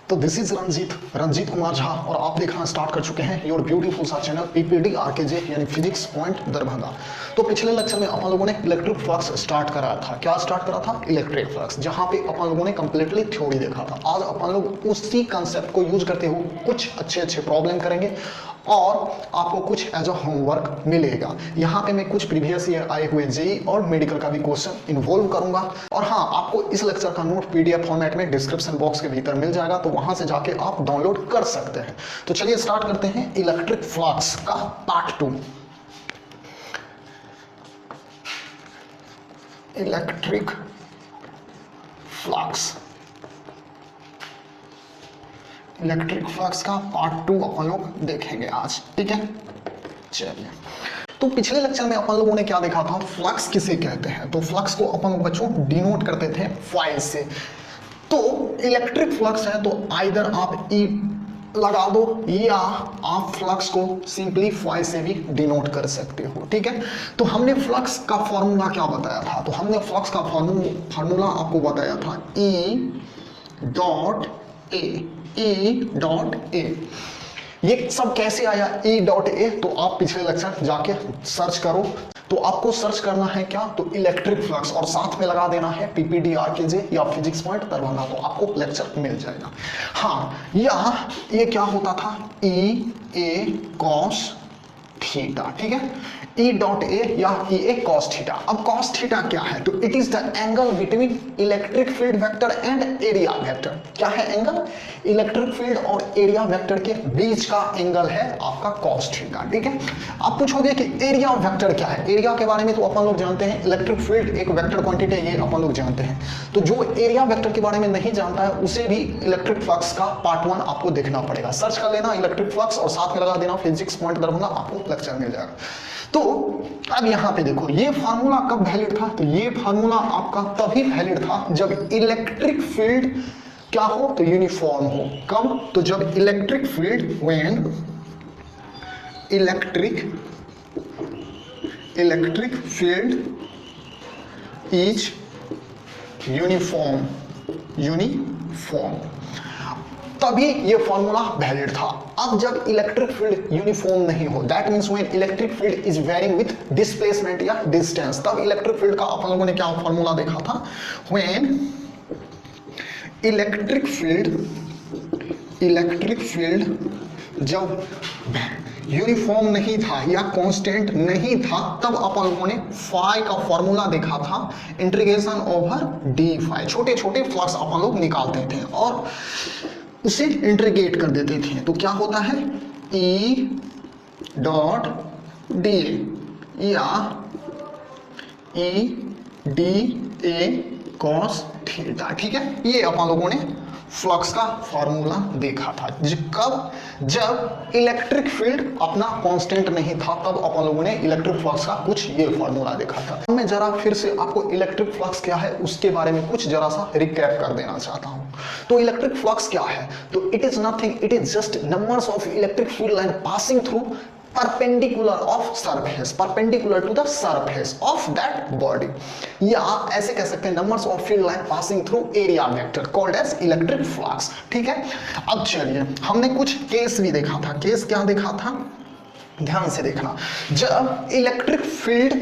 तो this is Ranjit Kumar Jha और आप देखना स्टार्ट कर चुके हैं योर ब्यूटीफुल सा चैनल पीपीडी आरकेजे यानी फिजिक्स पॉइंट दरभंगा। तो पिछले लेक्चर में अपन लोगों ने इलेक्ट्रिक फ्लक्स स्टार्ट करा था। क्या स्टार्ट करा था? इलेक्ट्रिक फ्लक्स, जहां पे अपन लोगों ने कंप्लीटली थ्योरी देखा था। आज अपन लोग उसी कंसेप्ट को यूज करते हुए कुछ अच्छे प्रॉब्लम करेंगे और आपको कुछ एज अ होमवर्क मिलेगा। यहाँ पे मैं कुछ प्रीवियस ईयर आए हुए जेई और मेडिकल का भी क्वेश्चन इन्वॉल्व करूंगा। और हाँ, आपको इस लेक्चर का नोट पीडीएफ फॉर्मेट में डिस्क्रिप्शन बॉक्स के भीतर मिल जाएगा, तो वहां से जाके आप डाउनलोड कर सकते हैं। तो चलिए स्टार्ट करते हैं इलेक्ट्रिक फ्लक्स का part 2। Electric flux, electric flux का पार्ट 2 अपन लोग देखेंगे आज, ठीक है। चलिए, तो पिछले लेक्चर में अपन लोगों ने क्या देखा था? फ्लक्स किसे कहते हैं? तो फ्लक्स को अपन लोग बच्चों डिनोट करते थे फाई से। तो इलेक्ट्रिक फ्लक्स है तो आइदर आप ई लगा दो या आप फ्लक्स को सिंपली फाई से भी डिनोट कर सकते हो, ठीक है। तो हमने फ्लक्स का फॉर्मूला क्या बताया था? तो हमने फ्लक्स का फॉर्मूला आपको बताया था ई डॉट ए। ये सब कैसे आया E डॉट ए? तो आप पिछले लेक्चर जाके सर्च करो। तो आपको सर्च करना है क्या? तो इलेक्ट्रिक फ्लक्स और साथ में लगा देना है पीपीडी आरकेजे या फिजिक्स पॉइंट दरभंगा, तो आपको लेक्चर मिल जाएगा। हाँ, ये क्या होता था? E कॉस थीटा, ठीक है। E डॉट ए या E कॉस थीटा। अब कॉस थीटा क्या है? तो it is the angle between electric field vector and area vector. क्या है एंगल? इलेक्ट्रिक फील्ड और एरिया वेक्टर के बीच का एंगल है आपका कॉस थीटा, ठीक है। आप पूछोगे कि एरिया वेक्टर क्या है? एरिया के बारे में तो अपन लोग जानते हैं, इलेक्ट्रिक फील्ड एक वेक्टर क्वांटिटी है, ये अपन लोग जानते हैं। तो जो एरिया वेक्टर के बारे में नहीं जानता है उसे भी इलेक्ट्रिक फ्लक्स का पार्ट 1 आपको देखना पड़ेगा। सर्च कर लेना इलेक्ट्रिक फ्लक्स और साथ में लगा देना फिजिक्स पॉइंट दरभंगा, आपको लेक्चर मिल जाएगा। तो अब यहाँ पे देखो, ये फार्मूला कब वैलिड था? तो ये फार्मूला आपका तभी वैलिड था जब इलेक्ट्रिक फील्ड क्या हो? तो यूनिफॉर्म हो। कब? तो जब electric field when electric field is uniform, तभी ये फॉर्मूला वैलिड था। अब जब इलेक्ट्रिक फील्ड यूनिफॉर्म नहीं हो, that means when electric field is varying with displacement या डिस्टेंस, तब इलेक्ट्रिक फील्ड का अपन लोगों ने क्या फॉर्मूला देखा था? व्हेन इलेक्ट्रिक फील्ड जब यूनिफॉर्म नहीं था या कांस्टेंट नहीं था, तब अपन लोगों ने फाई का फॉर्मूला देखा था, इंटीग्रेशन ओवर डी फाई। छोटे फ्लक्स अपन लोग निकालते थे और उसे इंटीग्रेट कर देते थे, तो क्या होता है? E डॉट डी या E D A cos theta, ठीक है। ये अपन लोगों ने फ्लक्स का फॉर्मूला देखा था। कब? जब इलेक्ट्रिक फील्ड अपना कांस्टेंट नहीं था, तब अपन लोगों ने इलेक्ट्रिक फ्लक्स का कुछ ये फॉर्मूला देखा था। मैं जरा फिर से आपको इलेक्ट्रिक फ्लक्स क्या है उसके बारे में कुछ जरा सा रिकैप कर देना चाहता हूं। तो इलेक्ट्रिक फ्लक्स क्या है? तो it is nothing, it is just numbers of electric field line passing through perpendicular to the surface of that body, या ऐसे कह सकते हैं numbers of field line passing through area vector called as electric flux, ठीक है। अब चलिए, हमने कुछ केस भी देखा था। केस क्या देखा था? ध्यान से देखना। जब इलेक्ट्रिक फील्ड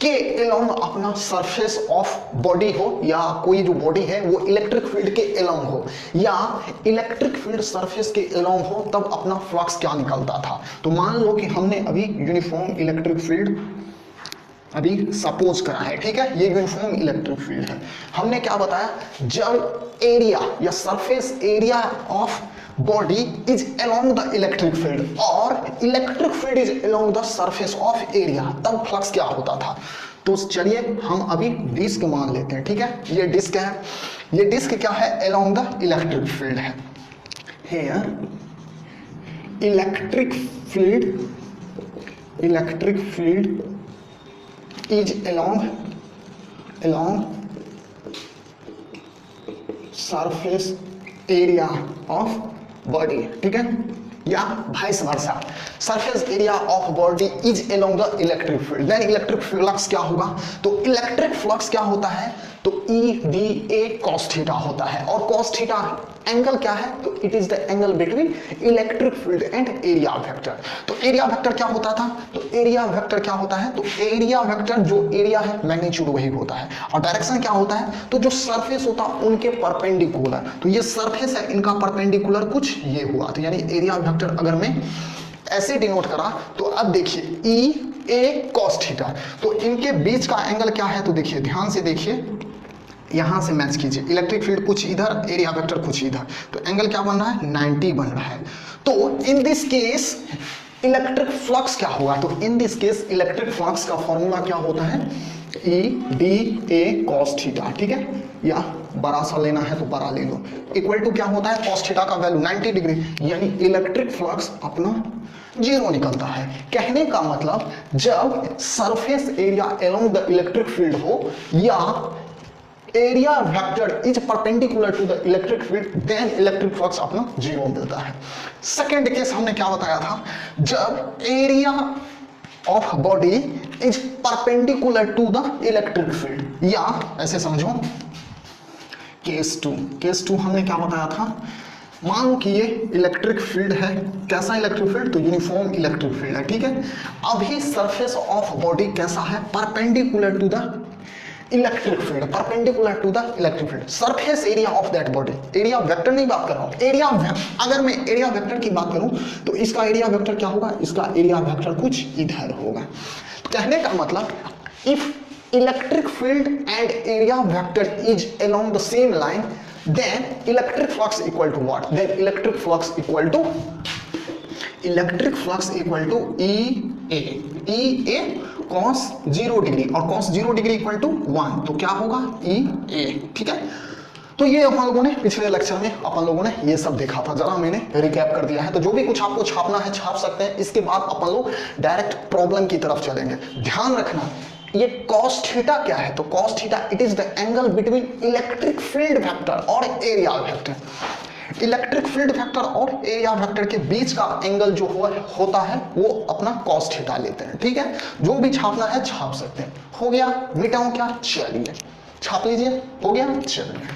के अलोंग अपना सरफेस ऑफ बॉडी हो, या कोई जो बॉडी है वो इलेक्ट्रिक फील्ड के अलोंग हो, या इलेक्ट्रिक फील्ड सरफेस के अलोंग हो, तब अपना फ्लक्स क्या निकलता था? तो मान लो कि हमने अभी यूनिफॉर्म इलेक्ट्रिक फील्ड अभी सपोज करा है, ठीक है। ये यूनिफॉर्म इलेक्ट्रिक फील्ड है। हमने क्या बताया? जब एरिया या surface area of body is along the electric field और electric field is along the surface of area, तब फ्लक्स क्या होता था? तो चलिए हम अभी डिस्क मान लेते हैं, ठीक है। ये डिस्क है, ये डिस्क क्या है? अलोंग द इलेक्ट्रिक फील्ड है। Here electric field is along surface area of body, ठीक है, या vice versa. Surface area of body is along the electric field, then electric flux क्या होगा? तो इलेक्ट्रिक फ्लक्स क्या होता है? तो E D A cos theta होता है, और कॉस थीटा एंगल क्या है, तो it is the angle between electric field and area vector. तो एरिया वेक्टर क्या होता था, तो एरिया वेक्टर क्या होता है, तो एरिया वेक्टर जो एरिया है मैग्नीट्यूड वही होता है, और डायरेक्शन क्या होता है, तो जो सरफेस होता है उनके परपेंडिकुलर, तो ये सरफेस है इनका परपेंडिकुलर कुछ ये हुआ, तो यानी एरिया वेक्टर अगर मैं ऐसे डिनोट करा, तो अब देखिए ई ए कॉस थीटा, तो इनके बीच का एंगल क्या है, तो देखिए ध्यान से देखिए, यहां से मैच कीजिए, इलेक्ट्रिक फील्ड कुछ इधर, एरिया वेक्टर कुछ इधर, तो एंगल क्या बन रहा है, 90 बन रहा है। तो in this case electric flux क्या होगा, तो in this case electric flux का फॉर्मूला क्या होता है, E D A cos theta, ठीक है, या बड़ा सा लेना है तो बड़ा ले लो, इक्वल टू क्या होता है, कॉस थीटा का वैल्यू 90 डिग्री, यानी इलेक्ट्रिक फ्लक्स अपना जीरो निकलता है। कहने का मतलब जब surface area along the electric field हो या area vector is perpendicular to the electric field, then electric flux अपना जीरो मिलता है। सेकंड केस हमने क्या बताया था, जब area of body is perpendicular to the electric field, या ऐसे समझो केस टू हमने क्या बताया था, मान लो कि ये इलेक्ट्रिक फील्ड है, कैसा इलेक्ट्रिक फील्ड, तो यूनिफॉर्म इलेक्ट्रिक फील्ड है, ठीक है। अभी सरफेस ऑफ बॉडी कैसा है, perpendicular to the electric field, perpendicular to the electric field, surface area of that body, area vector नहीं बात कर रहा हूं, एरिया, अगर मैं एरिया वेक्टर की बात करूं तो इसका एरिया वेक्टर क्या होगा, इसका एरिया वेक्टर कुछ इधर होगा। कहने का मतलब if electric field and area vector is along the same line, then electric flux equal to what, then electric flux equal to E A cos 0 degree, और cos 0 डिग्री इक्वल टू 1, तो क्या होगा E A, ठीक है। तो ये अपन लोगों ने पिछले लेक्चर में अपन लोगों ने ये सब देखा था, जरा मैंने रिकैप कर दिया है, तो जो भी कुछ आपको छापना है छाप सकते हैं। इसके बाद अपन लोग डायरेक्ट प्रॉब्लम की तरफ चलेंगे। ध्यान रखना ये cos थीटा क्या है, तो cos theta it is the angle between electric field vector और area vector. Electric field vector और एरिया वेक्टर के बीच का एंगल जो होता है वो अपना cos थीटा लेते हैं, ठीक है। जो भी छापना है छाप सकते हैं। हो गया, मिटाऊं क्या, चलिए छाप लीजिए, हो गया, चलिए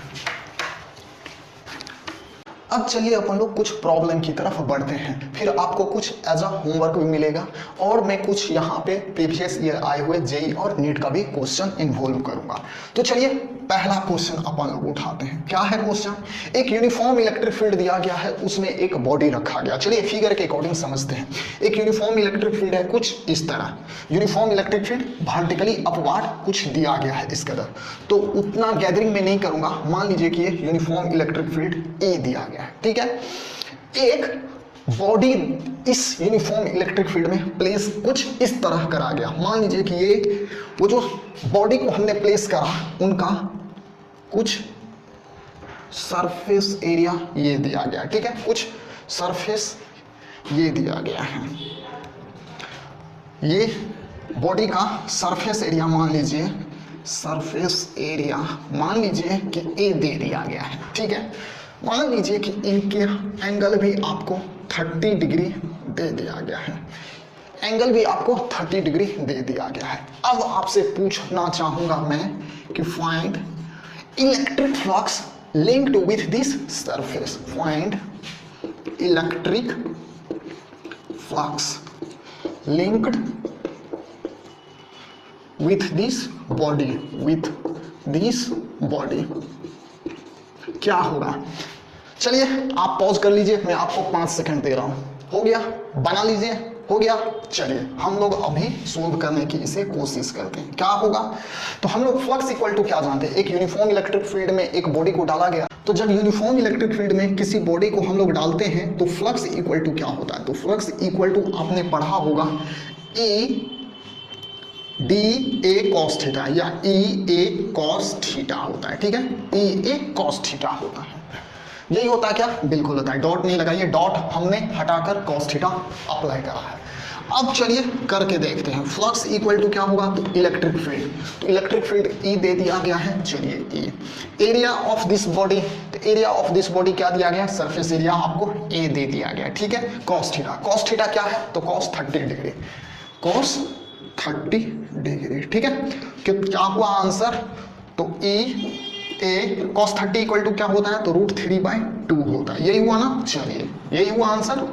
अब चलिए अपन लोग कुछ प्रॉब्लम की तरफ बढ़ते हैं, फिर आपको कुछ एज अ होमवर्क भी मिलेगा, और मैं कुछ यहाँ पे प्रीवियस ईयर आए हुए जेई और नीट का भी क्वेश्चन इन्वॉल्व करूंगा। तो चलिए पहला क्वेश्चन अपन लोग उठाते हैं। क्या है क्वेश्चन, एक यूनिफॉर्म इलेक्ट्रिक फील्ड दिया गया है, उसमें एक बॉडी रखा गया। चलिए फिगर के अकॉर्डिंग समझते हैं। एक यूनिफॉर्म इलेक्ट्रिक फील्ड है कुछ इस तरह, uniform electric field vertically upward कुछ दिया गया है इस कदर, तो उतना गैदरिंग में नहीं करूंगा। मान लीजिए कि ये यूनिफॉर्म इलेक्ट्रिक फील्ड ए दिया गया है, ठीक है। एक बॉडी इस यूनिफॉर्म इलेक्ट्रिक फील्ड में प्लेस कुछ इस तरह करा गया। मान लीजिए कि ये वो जो बॉडी को हमने प्लेस करा उनका कुछ सरफेस एरिया ये दिया गया, ठीक है, कुछ सरफेस ये दिया गया है। ये बॉडी का सरफेस एरिया मान लीजिए, सरफेस एरिया मान लीजिए कि ए दे दिया गया है, ठीक है। मान लीजिए कि इनके एंगल भी आपको 30 डिग्री दे दिया गया है, एंगल भी आपको 30 डिग्री दे दिया गया है। अब आपसे पूछना चाहूंगा मैं कि find electric flux linked with this surface, find electric flux linked with this body, क्या होगा। चलिए आप पॉज कर लीजिए, मैं आपको 5 सेकंड दे रहा हूं। हो गया, बना लीजिए, हो गया। चलिए हम लोग अभी सोल्व करने की इसे कोशिश करते हैं। क्या होगा, तो हम लोग फ्लक्स इक्वल टू क्या जानते हैं, एक यूनिफॉर्म इलेक्ट्रिक फील्ड में एक बॉडी को डाला गया, तो जब यूनिफॉर्म इलेक्ट्रिक फील्ड में किसी बॉडी को हम लोग डालते हैं तो फ्लक्स इक्वल टू क्या होता है, तो फ्लक्स इक्वल टू आपने पढ़ा होगा E D A cos theta या ई ए कॉस थीटा होता है, ठीक है। ई ए कॉस थीटा होता है, यही होता है क्या, बिल्कुल होता है। डॉट नहीं लगाइए, डॉट हमने हटाकर कॉस थीटा अप्लाई करा है। अब चलिए करके देखते हैं। फ्लक्स इक्वल टू क्या होगा, तो इलेक्ट्रिक फील्ड, तो इलेक्ट्रिक फील्ड ई दे दिया गया है। चलिए ई एरिया ऑफ दिस बॉडी, तो एरिया ऑफ दिस बॉडी क्या दिया गया, सरफेस एरिया आपको ए दे दिया गया, ठीक है। कॉस थीटा, कॉस थीटा क्या है, तो कॉस 30 डिग्री, कॉस 30 डिग्री, ठीक है। क्या हुआ आंसर, तो ई ए cos 30 इक्वल टू क्या होता है, तो √3/2 होता है। यही हुआ ना, चलिए यही हुआ आंसर,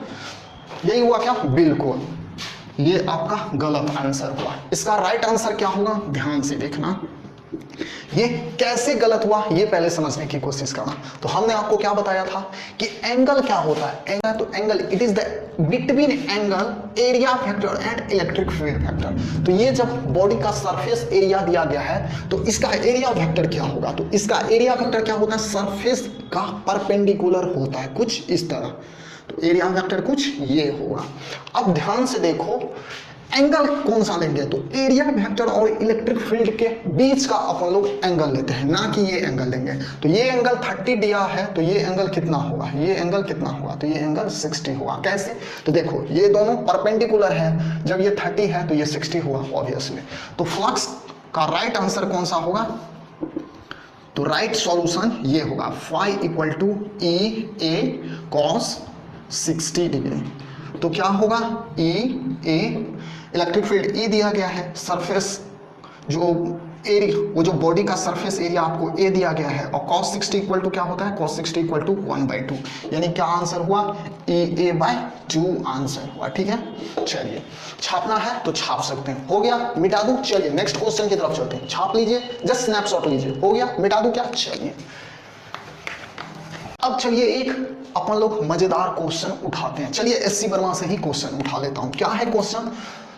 यही हुआ क्या, बिल्कुल ये आपका गलत आंसर हुआ। इसका राइट आंसर क्या होगा, ध्यान से देखना, ये कैसे गलत हुआ ये पहले समझने की कोशिश करना। तो हमने आपको क्या बताया था कि एंगल क्या होता है, एंगल, तो angle it is the between angle area factor and electric field factor. तो ये जब बॉडी का सरफेस एरिया दिया गया है तो इसका एरिया वेक्टर क्या होगा, तो इसका एरिया वेक्टर क्या होता है, सरफेस का परपेंडिकुलर होता है कुछ इस तरह, तो एरिया वेक्टर कुछ ये होगा। अब ध्यान से देखो एंगल कौन सा लेंगे, तो एरिया वेक्टर और इलेक्ट्रिक फील्ड के बीच का अपन लोग एंगल लेते हैं, ना कि ये एंगल लेंगे। तो ये एंगल 30 दिया है, तो ये एंगल कितना होगा, ये एंगल कितना होगा, तो ये एंगल 60 होगा। कैसे, तो देखो ये दोनों परपेंडिकुलर है, जब ये 30 है तो ये 60 हुआ ऑब्वियसली। तो फ्लक्स का राइट आंसर कौन सा होगा, तो राइट सॉल्यूशन ये होगा phi equal to E A cos 60 degree. तो क्या होगा, E A electric field E दिया गया है, सरफेस जो एरिया, वो जो बॉडी का सरफेस एरिया आपको A दिया गया है, और cos 60 इक्वल टू क्या होता है, cos 60 इक्वल टू 1/2, यानी क्या आंसर हुआ, EA/2 आंसर हुआ। ठीक है, चलिए छापना है तो छाप सकते हैं, हो गया, मिटा दूं, चलिए नेक्स्ट क्वेश्चन की तरफ चलते हैं। छाप लीजिए, जस्ट स्नैपशॉट लीजिए, हो गया, मिटा दूं क्या, चलिए। अब चलिए एक अपन लोग मजेदार क्वेश्चन उठाते हैं। चलिए SC वर्मा से ही क्वेश्चन उठा लेता हूं। क्या है क्वेश्चन,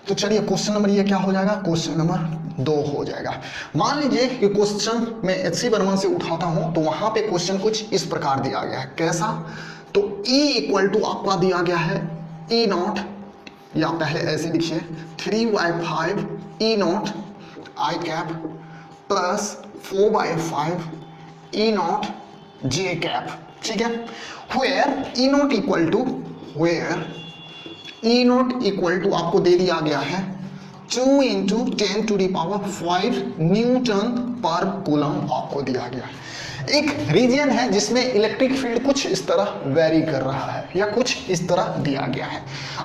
तो चलिए क्वेश्चन नंबर ये क्या हो जाएगा, क्वेश्चन नंबर 2 हो जाएगा। मान लीजिए कि क्वेश्चन मैं SC वर्मा से उठाता हूं तो वहां पे क्वेश्चन कुछ इस प्रकार दिया गया है, कैसा, तो E इक्वल टू आपका दिया गया है E0, या पहले ऐसे लिखिए 3/5 E0 I cap plus 4/5 E0 J cap. ठीक है, where E0 equal to, where E0 equal to आपको दे दिया गया है 2 × 10⁵ न्यूटन पर कूलम आपको दिया गया है। एक रीजन है जिसमें इलेक्ट्रिक फील्ड कुछ इस तरह वेरी कर रहा है, या कुछ इस तरह दिया गया है।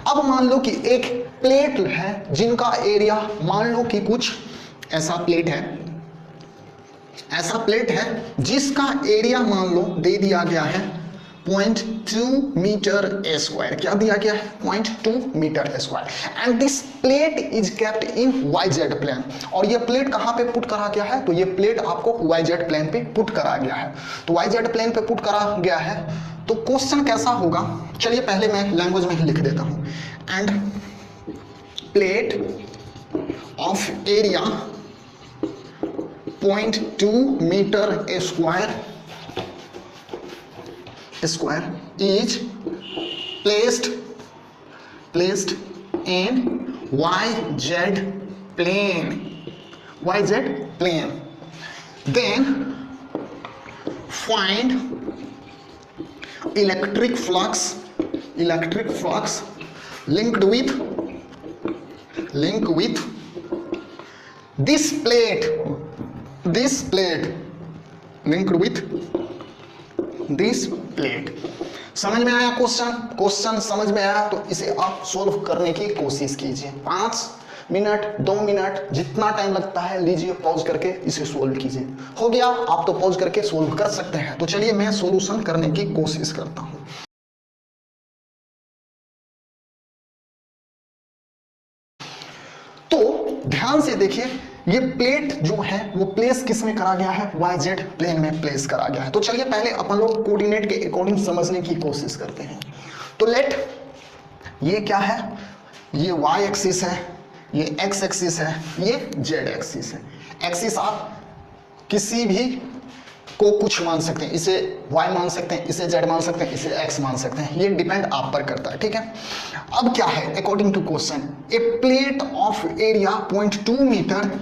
अब मान लो कि एक प्लेट है जिनका एरिया, मान लो कि कुछ ऐसा प्लेट है, ऐसा प्लेट है जिसका एरिया मान लो दे दिया गया है 0.2 मीटर स्क्वायर। क्या दिया गया है, 0.2 metre square. And this plate is kept in YZ plane. और ये प्लेट कहाँ पे पुट करा गया है, तो ये प्लेट आपको YZ प्लेन पे पुट करा गया है। तो YZ प्लेन पे पुट करा गया है, तो क्वेश्चन कैसा होगा, चलिए पहले मैं लैंग्वेज में ही लिख देता हूँ। And plate of area 0.2 metre square is placed in YZ plane, then find electric flux linked with this plate linked with this plate. समझ में आया क्वेश्चन समझ में आया तो इसे आप सोल्व करने की कोशिश कीजिए। 5 मिनट 2 मिनट जितना टाइम लगता है लीजिए, पॉज करके इसे सोल्व कीजिए। हो गया, आप तो पॉज करके सोल्व कर सकते हैं। तो चलिए मैं सॉल्यूशन करने की कोशिश करता हूं। तो ध्यान से देखिए, ये प्लेट जो है वो प्लेस किस में करा गया है, YZ प्लेन में प्लेस करा गया है। तो चलिए पहले अपन लोग कोऑर्डिनेट के अकॉर्डिंग समझने की कोशिश करते हैं। तो लेट ये क्या है, ये Y एक्सिस है, ये X एक्सिस है, ये Z एक्सिस है। एक्सिस आप किसी भी को कुछ मान सकते हैं, इसे Y मान सकते हैं, इसे Z मान सकते हैं, इसे X मान सकते हैं, ये डिपेंड आप पर करता है। ठीक है, अब क्या है, according to question a plate of area 0.2 metre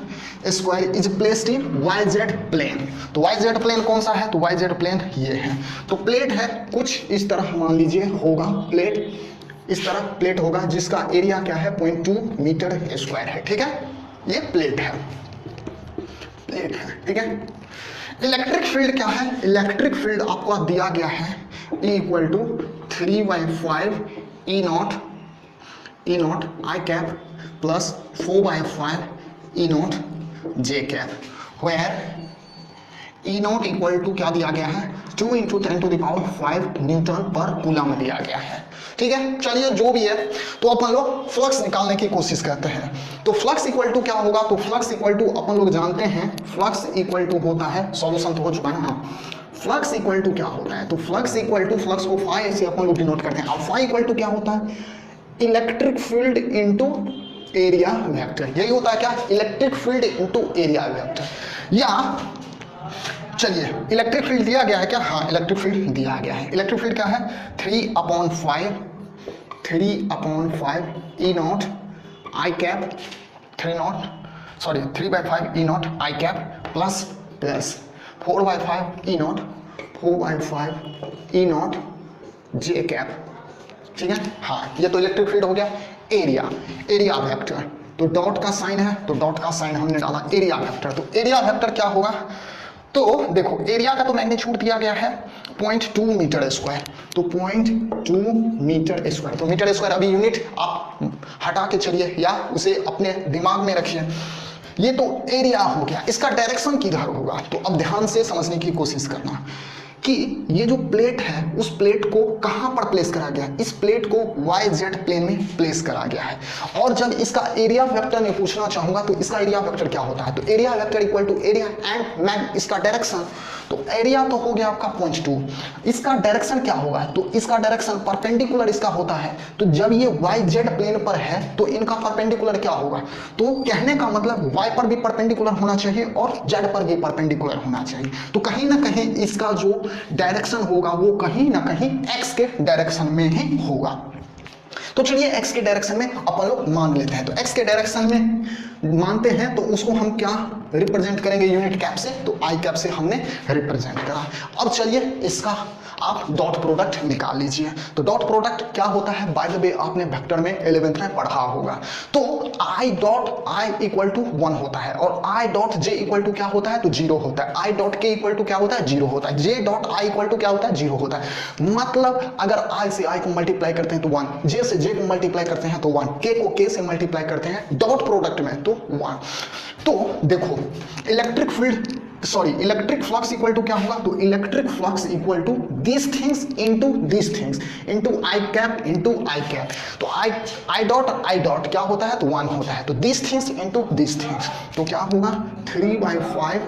square is placed in YZ plane. तो YZ प्लेन कौन सा है, तो YZ प्लेन ये है। तो प्लेट है कुछ इस तरह मान लीजिए होगा, प्लेट इस तरह प्लेट होगा जिसका एरिया क्या है 0.2 मीटर स्क्वायर है। ठीक है, ये प्लेट है। ठीक है, इलेक्ट्रिक फील्ड क्या है, इलेक्ट्रिक फील्ड आपको दिया गया है E equal to 3/5 E0 I cap plus 4/5 E0 J cap, where E naught equal to क्या दिया गया है 2 × 10⁵ न्यूटन पर कूलम दिया गया है। ठीक है, चलिए जो भी है तो अपन लोग फ्लक्स निकालने की कोशिश करते हैं। तो फ्लक्स इक्वल टू क्या होगा, तो फ्लक्स इक्वल टू अपन लोग जानते हैं फ्लक्स इक्वल टू होता है, सॉल्यूशन तो हो चुका है ना। फ्लक्स इक्वल टू क्या होता है, तो फ्लक्स इक्वल टू फ्लक्स को फाई ऐसे अपन लोग डिनोट करते हैं। अब फाई इक्वल टू क्या होता है, electric field into area vector, यही होता है क्या, electric field into area vector. या चलिए इलेक्ट्रिक फील्ड दिया गया है क्या, हाँ इलेक्ट्रिक फील्ड दिया गया है। इलेक्ट्रिक फील्ड क्या है 3/5 ई नॉट आई कैप 3/5 ई नॉट आई cap plus 4/5 E naught 4/5 E naught j cap. ठीक है, हाँ ये तो इलेक्ट्रिक फील्ड हो गया। एरिया वेक्टर, तो डॉट का साइन है तो डॉट का साइन हमने डाला एरिया वेक्टर। तो एरिया वेक्टर क्या होगा, तो देखो एरिया का तो मैग्नीट्यूड दिया गया है 0.2 मीटर स्क्वायर, तो 0.2 मीटर स्क्वायर। तो मीटर स्क्वायर अभी यूनिट आप हटा के चलिए या उसे अपने दिमाग में रखिए। ये तो एरिया हो गया, इसका डायरेक्शन किधर होगा, तो अब ध्यान से समझने की कोशिश करना कि ये जो प्लेट है उस प्लेट को कहां पर प्लेस करा गया है, इस प्लेट को YZ प्लेन में प्लेस करा गया है। और जब इसका एरिया वेक्टर में पूछना चाहूंगा तो इसका एरिया वेक्टर क्या होता है, तो area vector equal to area and mag इसका डायरेक्शन। तो एरिया तो हो गया आपका 0.2, इसका डायरेक्शन क्या होगा, तो इसका डायरेक्शन परपेंडिकुलर इसका होता है। तो जब ये YZ प्लेन पर है तो इनका परपेंडिकुलर क्या होगा, तो कहने का मतलब Y पर भी परपेंडिकुलर होना चाहिए और Z पर भी परपेंडिकुलर होना चाहिए। तो कहीं ना कहीं इसका जो डायरेक्शन होगा वो कहीं ना कहीं x के डायरेक्शन में ही होगा। तो चलिए x के डायरेक्शन में अपन लोग मान लेते हैं। तो x के डायरेक्शन में मानते हैं तो उसको हम क्या रिप्रेजेंट करेंगे यूनिट कैप से, तो आई कैप से हमने रिप्रेजेंट करा। अब चलिए इसका आप डॉट प्रोडक्ट निकाल लीजिए। तो डॉट प्रोडक्ट क्या होता है, बाय द वे आपने वेक्टर में 11th में पढ़ा होगा। तो i dot i equal to 1 होता है और i dot j equal to क्या होता है, तो 0 होता है। i dot k equal to क्या होता है, 0 होता है। j dot i equal to क्या होता है, 0 होता है। मतलब अगर i से i को मल्टीप्लाई करते हैं तो 1, j से j को मल्टीप्लाई करते हैं तो 1, k को k से मल्टीप्लाई करते हैं डॉट प्रोडक्ट में तो 1। तो देखो इलेक्ट्रिक फ्लक्स इक्वल टू क्या होगा, तो electric flux equal to this things into I cap. तो आई डॉट क्या होता है, तो 1 होता है। तो this things into this things, तो क्या होगा 3/5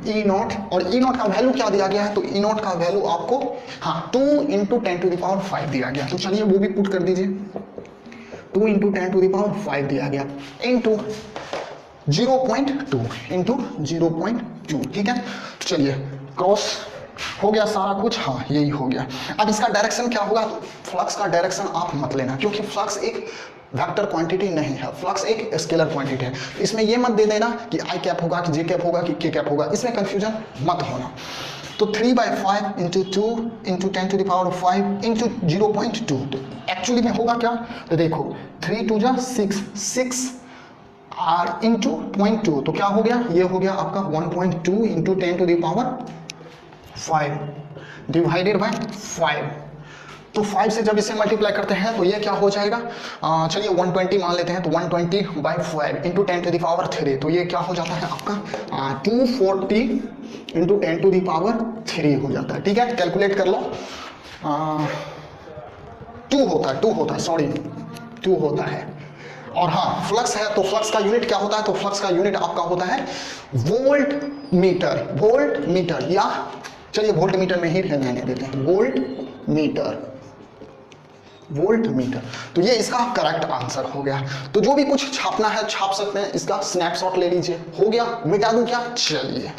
ई नॉट। और ई नॉट का वैल्यू क्या दिया गया है, तो ई नॉट का वैल्यू आपको 2 × 10⁵ दिया गया। तो चलिए वो भी पुट कर दीजिए, 2 × 10⁵ दिया गया इनटू 0.2 इंटू 0.2। ठीक है, तो चलिए क्रॉस हो गया सारा कुछ, हाँ यही हो गया। अब इसका डायरेक्शन क्या होगा, फ्लक्स का डायरेक्शन आप मत लेना क्योंकि फ्लक्स एक वेक्टर क्वांटिटी नहीं है, फ्लक्स एक स्केलर क्वांटिटी है। इसमें ये मत दे देना कि आई कैप होगा कि जे कैप होगा कि के कैप होगा, इसमें कंफ्यूजन मत होना। तो 3/5 इंटू 2 × 10⁵ इंटू 0.2, तो एक्चुअली में होगा क्या, तो देखो 3 × 2 = 6 R इंटू 0.2, तो क्या हो गया, ये हो गया आपका 1.2 × 10⁵ डिवाइडेड बाय 5। तो 5 से जब इसे मल्टीप्लाई करते हैं तो ये क्या हो जाएगा, चलिए 120 मान लेते हैं, तो 120/5 इंटू 10⁻3, तो ये क्या हो जाता है आपका 240 इंटू 10⁻3 हो जाता है। ठीक है, कैलकुलेट कर लो, 2 होता है। और हाँ फ्लक्स है तो फ्लक्स का यूनिट क्या होता है, तो फ्लक्स का यूनिट आपका होता है वोल्ट मीटर या चलिए वोल्ट मीटर में ही रहने देते हैं, वोल्ट मीटर। तो ये इसका करेक्ट आंसर हो गया। तो जो भी कुछ छापना है छाप सकते हैं, इसका स्नैपशॉट ले लीजिए। हो गया, मिटा दूं क्या, चलिए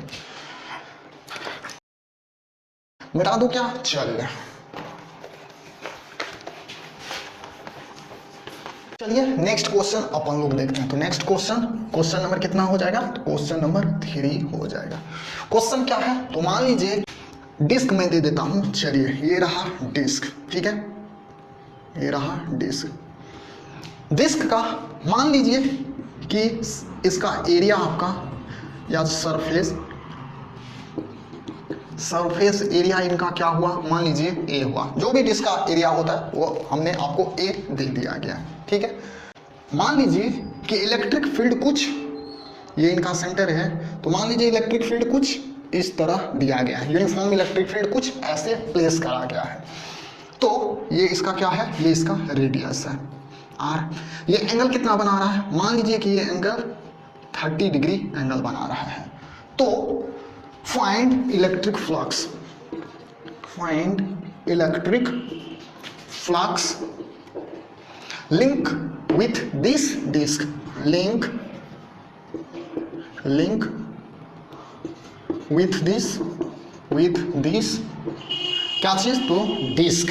मिटा दूं क्या, चलिए नेक्स्ट क्वेश्चन अपन लोग देखते हैं। तो नेक्स्ट क्वेश्चन नंबर कितना हो जाएगा, तो क्वेश्चन नंबर 3 हो जाएगा। क्वेश्चन क्या है, तो मान लीजिए डिस्क में दे देता हूं, चलिए ये रहा डिस्क। ठीक है, ये रहा डिस्क का मान लीजिए कि इसका एरिया आपका या सरफेस एरिया इनका क्या हुआ, मान लीजिए ए हुआ। जो भी डिस्क का एरिया होता है वो हमने आपको ए दे दिया गया। ठीक है, मान लीजिए कि इलेक्ट्रिक फील्ड कुछ, ये इनका सेंटर है, तो मान लीजिए इलेक्ट्रिक फील्ड कुछ इस तरह दिया गया है। यूनिफॉर्म इलेक्ट्रिक फील्ड कुछ ऐसे प्लेस करा गया है। तो ये इसका क्या है, ये इसका रेडियस है आर। ये एंगल कितना बना रहा है, मान लीजिए कि ये एंगल 30 डिग्री एंगल बना रहा है। तो find electric flux, find electric flux link with this disc, link with this क्या चीज, तो डिस्क।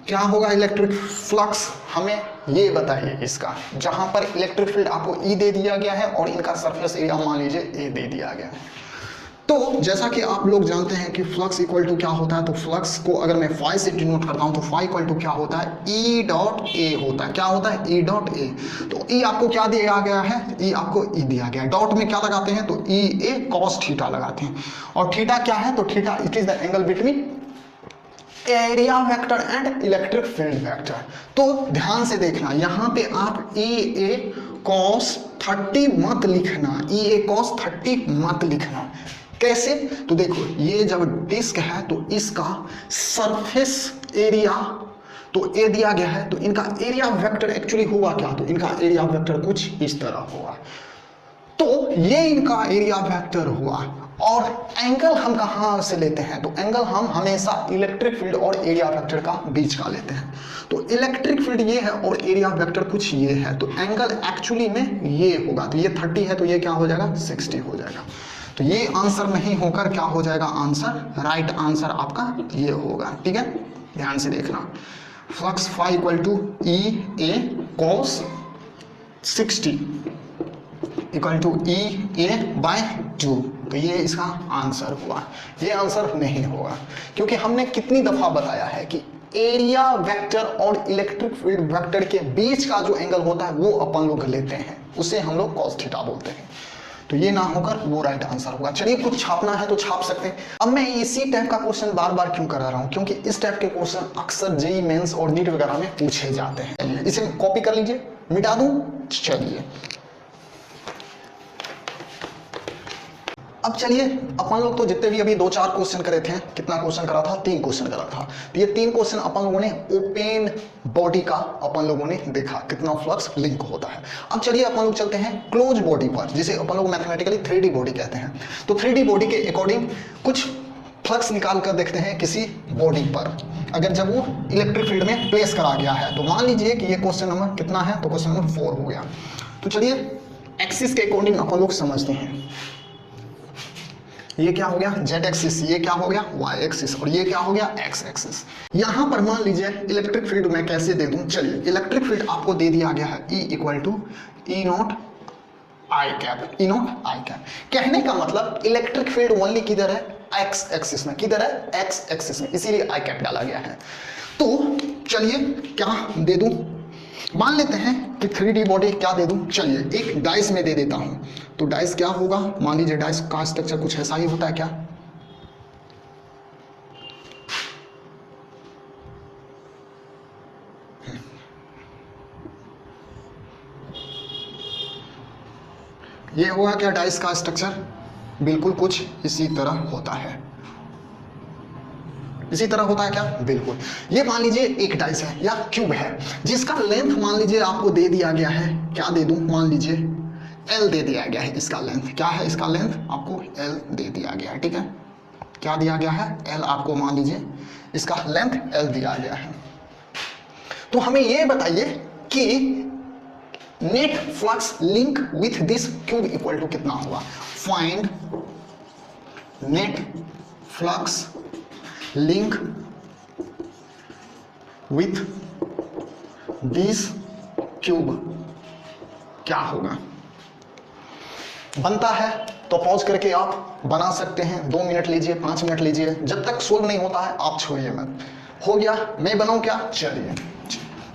क्या होगा इलेक्ट्रिक फ्लक्स, हमें ये बताइए इसका, जहां पर इलेक्ट्रिक फील्ड आपको ई दे दिया गया है और इनका सरफेस एरिया मान लीजिए ए दे दिया गया है। तो जैसा कि आप लोग जानते हैं कि फ्लक्स इक्वल टू क्या होता है, तो फ्लक्स को अगर मैं फाई से डिनोट करता हूं तो फाई इक्वल टू क्या होता है, ई डॉट ए होता है। क्या होता है, ई डॉट ए। तो ई आपको क्या दिया गया है, ई आपको ई दिया गया है। डॉट में क्या लगाते हैं, तो ई ए कॉस थीटा लगाते हैं। और थीटा क्या है, तो theta it is the angle between area vector and electric field vector. तो ध्यान से देखना, यहां पे आप ई ए कॉस 30 मत लिखना, ई ए कॉस 30 मत लिखना। कैसे, तो देखो ये जब डिस्क है तो इसका सरफेस एरिया तो ए दिया गया है, तो इनका एरिया वेक्टर एक्चुअली हुआ क्या, तो इनका एरिया वेक्टर कुछ इस तरह हुआ। तो ये इनका एरिया वेक्टर हुआ। और एंगल हम कहां से लेते हैं, तो एंगल हम हमेशा इलेक्ट्रिक फील्ड और एरिया वेक्टर का बीच का लेते हैं। तो इलेक्ट्रिक फील्ड ये है और एरिया वेक्टर कुछ ये है, तो एंगल एक्चुअली में ये होगा। तो ये 30 है तो ये क्या हो जाएगा, 60 हो जाएगा। तो ये आंसर नहीं होकर क्या हो जाएगा, आंसर राइट आंसर आपका ये होगा। ठीक है, ध्यान से देखना, flux phi equal to E A cos 60 equal to E A by 2। तो ये इसका आंसर हुआ। ये आंसर नहीं होगा क्योंकि हमने कितनी दफा बताया है कि एरिया वेक्टर और इलेक्ट्रिक फील्ड वेक्टर के बीच का जो एंगल होता है वो अपन लोग लेते हैं, उसे हम लोग कॉस थीटा बोलते हैं। तो ये ना होकर वो राइट आंसर होगा। चलिए, कुछ छापना है तो छाप सकते हैं। अब मैं इसी टाइप का क्वेश्चन बार बार क्यों करा रहा हूं, क्योंकि इस टाइप के क्वेश्चन अक्सर जेईई मेंस और नीट वगैरह में पूछे जाते हैं। इसे कॉपी कर लीजिए, मिटा दूं। चलिए, अब चलिए अपन लोग तो जितने भी अभी 2-4 क्वेश्चन करे थे, कितना क्वेश्चन करा था, 3 क्वेश्चन करा था। तो ये 3 क्वेश्चन अपन लोगों ने ओपन बॉडी का अपन लोगों ने देखा कितना फ्लक्स लिंक होता है। अब चलिए अपन लोग चलते हैं क्लोज बॉडी पर, जिसे अपन लोग मैथमेटिकली 3D बॉडी कहते हैं। तो 3D बॉडी के अकॉर्डिंग कुछ फ्लक्स निकाल कर देखते हैं किसी बॉडी पर, अगर जब वो इलेक्ट्रिक फील्ड में प्लेस करा गया है। तो मान लीजिए कि ये क्वेश्चन नंबर कितना है, तो क्वेश्चन नंबर 4 हो गया। तो चलिए एक्सिस के अकॉर्डिंग अपन लोग समझते हैं। ये क्या हो गया, जेड एक्सिस, ये क्या हो गया, वाई एक्सिस, और ये क्या हो गया, एक्स एक्सिस। यहां पर मान लीजिए इलेक्ट्रिक फील्ड मैं कैसे दे दूं, चलिए इलेक्ट्रिक फील्ड आपको दे दिया गया है E equal to E naught I cap, E naught I cap. कहने का मतलब इलेक्ट्रिक फील्ड ओनली किधर है, एक्स एक्सिस में। किधर है, एक्स एक्सिस में, इसीलिए आई कैप डाला गया है। तो चलिए क्या दे दूं, मान लेते हैं कि 3D बॉडी क्या दे दूं, चलिए एक डाइस में दे देता हूं। तो डाइस क्या होगा, मान लीजिए डाइस का स्ट्रक्चर कुछ ऐसा ही होता है क्या, ये होगा क्या डाइस का स्ट्रक्चर, बिल्कुल कुछ इसी तरह होता है। इसी तरह होता है क्या, बिल्कुल। ये मान लीजिए एक डाइस है या क्यूब है, जिसका लेंथ मान लीजिए आपको दे दिया गया है, क्या दे दूं, मान लीजिए L दे दिया गया है। इसका लेंथ क्या है, इसका लेंथ आपको L दे दिया गया है। ठीक है, क्या दिया गया है, L आपको मान लीजिए इसका लेंथ L दिया गया है। तो हमें ये बताइए कि net flux link with this cube equal to कितना होगा। Find net flux link with this cube क्या होगा। बनता है तो पॉज करके आप बना सकते हैं, 2 मिनट लीजिए, 5 मिनट लीजिए, जब तक सोल्व नहीं होता है आप छोड़िए मत। हो गया, मैं बनाऊं क्या,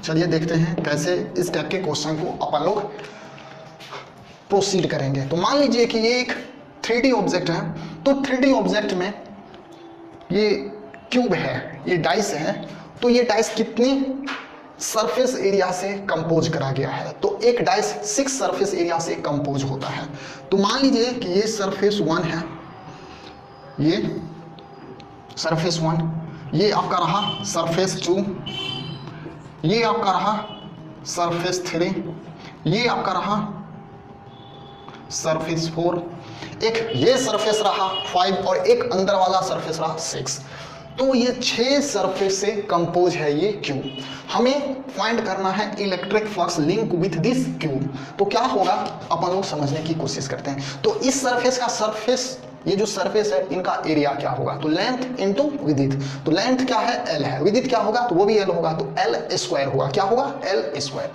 चलिए देखते हैं कैसे इस टाइप के क्वेश्चन को अपन लोग प्रोसीड करेंगे। तो मान लीजिए कि ये एक 3D ऑब्जेक्ट है, तो 3D ऑब्जेक्ट में ये क्यूब है, ये डाइस है, तो ये डाइस कितनी सरफेस एरिया से कंपोज करा गया है, तो एक डाइस 6 सरफेस एरिया से कंपोज होता है। तो मान लीजिए कि ये सरफेस 1 है, ये सरफेस 1, ये आपका रहा सरफेस 2, ये आपका रहा सरफेस 3, ये आपका रहा सरफेस 4, एक ये सरफेस रहा 5 और एक अंदर वाला सरफेस रहा 6। तो ये 6 सरफेस से कंपोज है ये क्यूब। हमें फाइंड करना है electric flux link with this cube. तो क्या होगा अपन लोग समझने की कोशिश करते हैं। तो इस सरफेस का सरफेस, ये जो सरफेस है इनका एरिया क्या होगा, तो लेंथ इनटू विड्थ। तो लेंथ क्या है, एल है, विड्थ क्या होगा, तो वो भी एल होगा, तो एल स्क्वायर होगा। क्या होगा, एल स्क्वायर।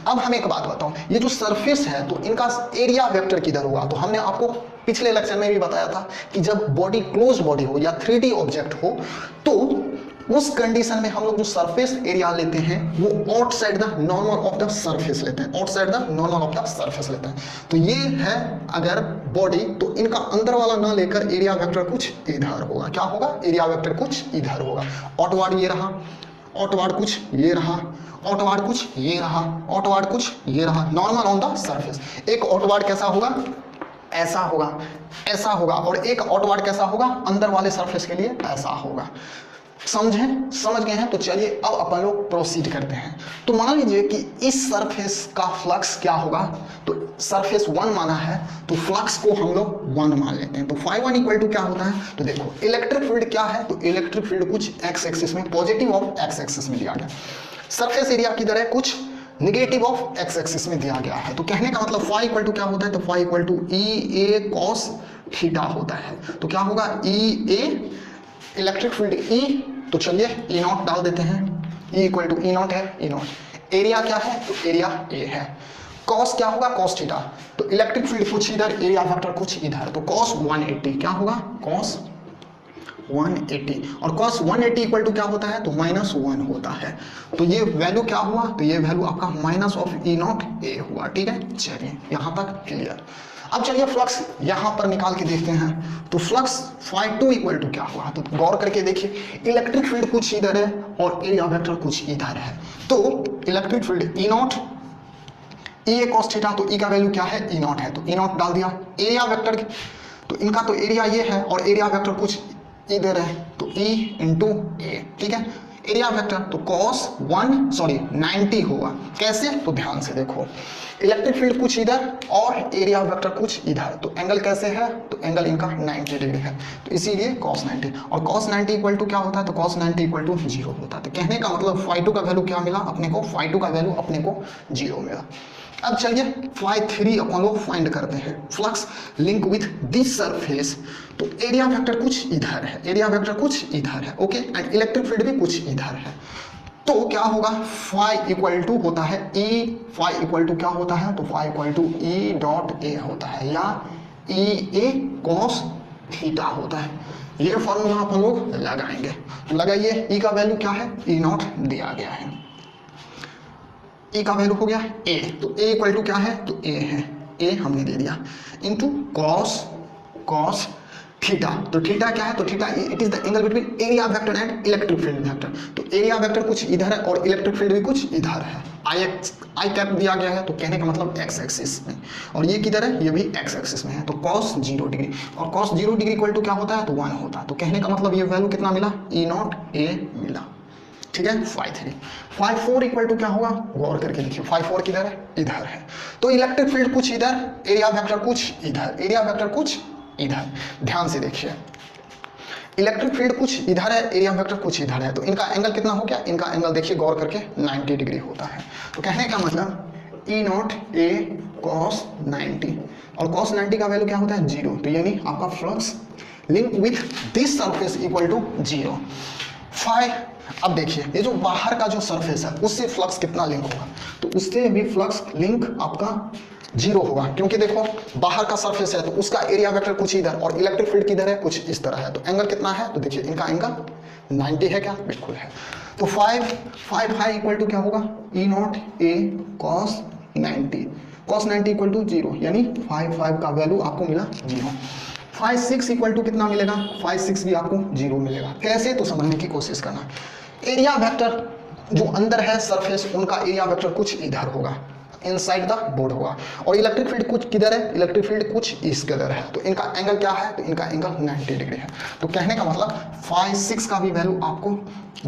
अब हम एक बात बताऊं, ये जो सरफेस है तो इनका एरिया वेक्टर किधर होगा। तो हमने आपको पिछले लेक्चर में भी बताया था कि जब बॉडी क्लोज बॉडी हो या 3D ऑब्जेक्ट हो तो उस कंडीशन में हम लोग जो सरफेस एरिया लेते हैं वो outside the normal of the surface लेते हैं, outside the normal of the surface लेते हैं। तो ये है अगर बॉडी, तो इनका अंदर वाला ना लेकर एरिया वेक्टर कुछ इधर होगा। क्या होगा, एरिया वेक्टर कुछ इधर होगा। आउटवर्ड ये रहा, आउटवर्ड कुछ ये रहा, आउटवर्ड कुछ ये रहा, आउटवर्ड कुछ ये रहा, नॉर्मल ऑन द सरफेस। एक आउटवर्ड कैसा होगा, ऐसा होगा, ऐसा होगा, और एक आउटवर्ड कैसा होगा, अंदर वाले सरफेस के लिए ऐसा होगा। समझे, समझ गए हैं। तो चलिए अब अपन लोग प्रोसीड करते हैं। तो मान लीजिए कि इस सरफेस का फ्लक्स क्या होगा, तो सरफेस 1 माना है तो फ्लक्स को हम लोग 1 मान लेते हैं। तो φ1 इक्वल टू क्या होता है, तो देखो इलेक्ट्रिक फील्ड क्या है, तो इलेक्ट्रिक फील्ड कुछ एक्स एक्सिस में, पॉजिटिव ऑफ एक्स एक्सिस में दिया गया। सरफेस एरिया किधर है, कुछ निगेटिव ऑफ एक्स एक्सिस में दिया गया है। तो कहने का मतलब φ इक्वल टू क्या होता है, तो φ equal to E A cos theta होता है। तो क्या होगा, ई ए इलेक्ट्रिक फील्ड ई, तो चलिए ई नॉट डाल देते हैं, E equal to E naught है, ई नॉट। एरिया क्या है, तो एरिया ए है। कॉस क्या होगा, कॉस थीटा। तो इलेक्ट्रिक फील्ड कुछ इधर, एरिया वेक्टर कुछ इधर, तो कॉस 180 क्या होगा, कॉस 180। और cos 180 इक्वल टू क्या होता है, तो -1 होता है। तो ये वैल्यू क्या हुआ, तो ये वैल्यू आपका माइनस ऑफ ई नॉट ए हुआ। ठीक है, चलिए यहाँ तक क्लियर। अब चलिए फ्लक्स यहाँ पर निकाल के देखते हैं। तो फ्लक्स φ2 इक्वल टू क्या हुआ, तो गौर करके देखिए इलेक्ट्रिक फील्ड कुछ इधर है और एरिया वेक्टर कुछ इधर है। तो electric field E not E A cos theta, तो ई का वैल्यू क्या है, ई नॉट है, तो ई नॉट डाल दिया। एरिया वेक्टर, तो इनका तो एरिया ये है और एरिया वेक्टर कुछ इधर है, तो E इंटू ए। ठीक है, एरिया वेक्टर तो cos 90 होगा। कैसे, तो ध्यान से देखो इलेक्ट्रिक फील्ड कुछ इधर और एरिया वेक्टर कुछ इधर, तो एंगल कैसे है, तो एंगल इनका 90 डिग्री है, तो इसीलिए cos 90। और cos 90 इक्वल टू क्या होता है, तो cos 90 इक्वल टू 0 होता है। तो कहने का मतलब φ2 का वैल्यू क्या मिला अपने को, φ2 का वैल्यू अपने को 0 मिला। अब चलिए φ3 अपन लोग फाइंड करते हैं। Flux link with this surface, तो एरिया वेक्टर कुछ इधर है, एरिया वेक्टर कुछ इधर है, ओके, एंड इलेक्ट्रिक फील्ड भी कुछ इधर है। तो क्या होगा, φ इक्वल टू होता है ई, φ इक्वल टू क्या होता है, तो φ equal to E dot A होता है, या ई ए कॉस थीटा होता है। ये फॉर्मूला अपन लोग लगाएंगे। तो लगाइए, ई का वैल्यू क्या है, ई नॉट दिया गया है, ए का वैल्यू हो गया ए, तो ए इक्वल टू क्या है, तो ए है, ए हमने दे दिया, इनटू कॉस थीटा। तो थीटा क्या है, तो theta it is the angle between area vector and electric field vector. तो एरिया वेक्टर कुछ इधर है और इलेक्ट्रिक फील्ड भी कुछ इधर है। आई कैप दिया गया है, तो कहने का मतलब एक्स एक्सिस में, और ये किधर है, ये भी एक्स एक्सिस में है, तो cos 0 डिग्री, और cos 0 डिग्री इक्वल टू क्या होता है, तो 1 होता है। तो कहने का मतलब ये वैल्यू कितना मिला, ई नॉट ए मिला। ठीक है, φ3। φ4 इक्वल टू क्या होगा, गौर करके देखिए φ4 किधर है, इधर है। तो इलेक्ट्रिक फील्ड कुछ इधर, एरिया वेक्टर कुछ इधर, एरिया वेक्टर कुछ इधर। ध्यान से देखिए इलेक्ट्रिक फील्ड कुछ इधर है, एरिया वेक्टर कुछ इधर है, तो इनका एंगल कितना हो गया, इनका एंगल देखिए गौर करके 90 डिग्री होता है। तो कहने का मतलब ई नॉट ए कॉस 90, और कॉस 90 का वैल्यू क्या होता है, 0। तो यानी आपका flux link with this surface equal to 0। अब देखिए ये जो बाहर का जो सरफेस है उससे फ्लक्स कितना लिंक होगा, तो उससे भी फ्लक्स लिंक आपका 0 होगा, क्योंकि देखो बाहर का सरफेस है तो उसका एरिया वेक्टर कुछ इधर और इलेक्ट्रिक फील्ड किधर है, कुछ इस तरह है। तो एंगल कितना है, तो देखिए इनका एंगल 90 है क्या, बिल्कुल है। तो 5 इक्वल टू क्या होगा, E naught A cos 90, cos 90 equal to 0, यानी 5 का वैल्यू आपको मिला 0। 5 इक्वल टू कितना मिलेगा, 5 भी आपको 0 मिलेगा। कैसे, तो समझने की कोशिश करना। एरिया वेक्टर जो अंदर है सरफेस, उनका एरिया वेक्टर कुछ इधर होगा, इनसाइड द बोर्ड होगा। और इलेक्ट्रिक फील्ड कुछ किधर है, इलेक्ट्रिक फील्ड कुछ इस कदर है, तो इनका एंगल क्या है, तो इनका एंगल 90 डिग्री है। तो कहने का मतलब phi 6 का भी वैल्यू आपको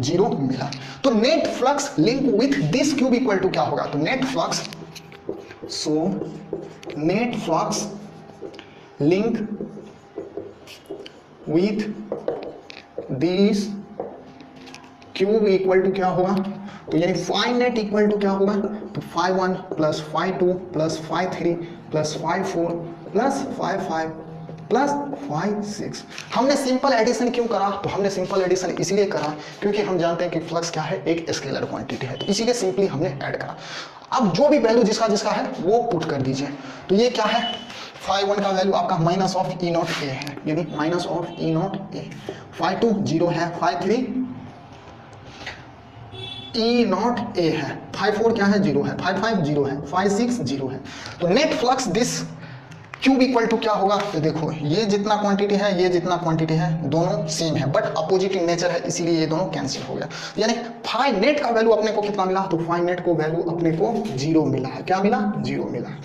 0 मिला। तो net flux link with this cube equal to क्या होगा, तो net flux, so net flux link with this cube equal to क्या होगा, तो यानी फाई नेट इक्वल टू क्या होगा, तो phi 1 plus phi 2 plus phi 3 plus phi 4 plus phi 5 plus phi 6। हमने सिंपल एडिशन क्यों करा, तो हमने सिंपल एडिशन इसलिए करा क्योंकि हम जानते हैं कि फ्लक्स क्या है, एक स्केलर क्वांटिटी है, तो इसीलिए सिंपली हमने ऐड करा। अब जो भी वैल्यू जिसका जिसका है वो पुट कर दीजिए। तो ये क्या है, फाई 1 का वैल्यू आपका minus of E naught A है, यानी minus of E naught A. Phi 2 0 है, फाई 3 ई नॉट ए है, फाई 4 क्या है 0 है, फाई 5 0 है, फाई 6 0 है। तो net flux this cube equal to क्या होगा, तो देखो ये जितना क्वांटिटी है ये जितना क्वांटिटी है दोनों सेम है बट अपोजिट इन नेचर है, इसीलिए ये दोनों कैंसिल हो गया। यानी फाई नेट का वैल्यू अपने को कितना मिला, तो फाई नेट को वैल्यू अपने को 0 मिला है। क्या मिला, 0 मिला है।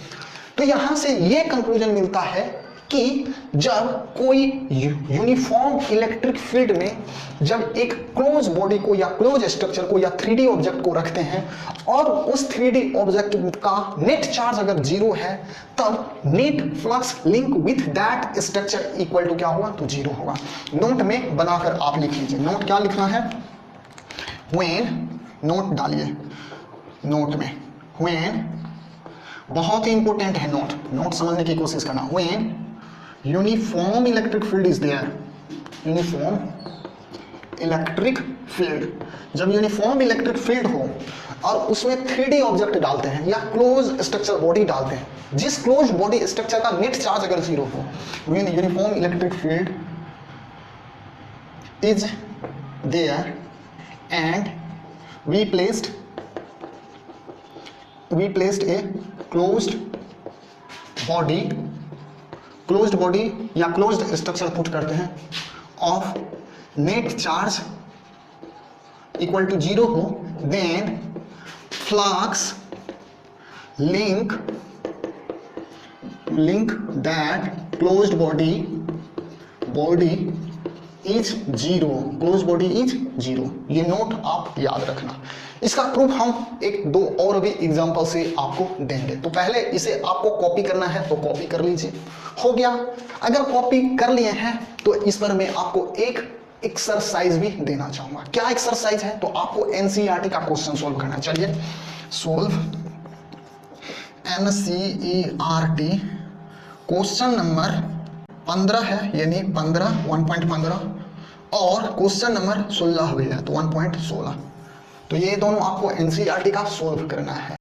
तो यहां से ये कंक्लूजन मिलता है कि जब कोई यूनिफॉर्म इलेक्ट्रिक फील्ड में जब एक क्लोज बॉडी को या क्लोज स्ट्रक्चर को या 3D ऑब्जेक्ट को रखते हैं और उस 3D ऑब्जेक्ट का नेट चार्ज अगर 0 है, तब net flux link with that structure equal to क्या होगा, तो 0 होगा। नोट में बनाकर आप लिख लीजिए, नोट क्या लिखना है, व्हेन, नोट डालिए नोट में, व्हेन, बहुत ही इंपॉर्टेंट है नोट, नोट समझने की कोशिश करना। When uniform electric field is there, uniform electric field, जब यूनिफॉर्म इलेक्ट्रिक फील्ड हो और उसमें 3D ऑब्जेक्ट डालते हैं या क्लोज स्ट्रक्चर बॉडी डालते हैं, जिस क्लोज बॉडी स्ट्रक्चर का नेट चार्ज अगर 0 हो, when uniform electric field is there and we placed a closed body या closed structure पुट करते हैं of net charge equal to 0 हो, then flux link that closed body is 0, close body is 0। ये note आप याद रखना। इसका proof हम एक दो और भी एग्जांपल से आपको देंगे। तो पहले इसे आपको कॉपी करना है तो कॉपी कर लीजिए, हो गया। अगर कॉपी कर लिए हैं तो इस पर मैं आपको एक एक्सरसाइज भी देना चाहूंगा। क्या एक्सरसाइज है, तो आपको एनसीईआरटी का क्वेश्चन सोल्व करना। चलिए सोल्व एनसीईआरटी क्वेश्चन नंबर 15 है, यानी 1.15 और क्वेश्चन नंबर 16 भी है तो 1.16। तो ये दोनों आपको एनसीईआरटी का सोल्व करना है।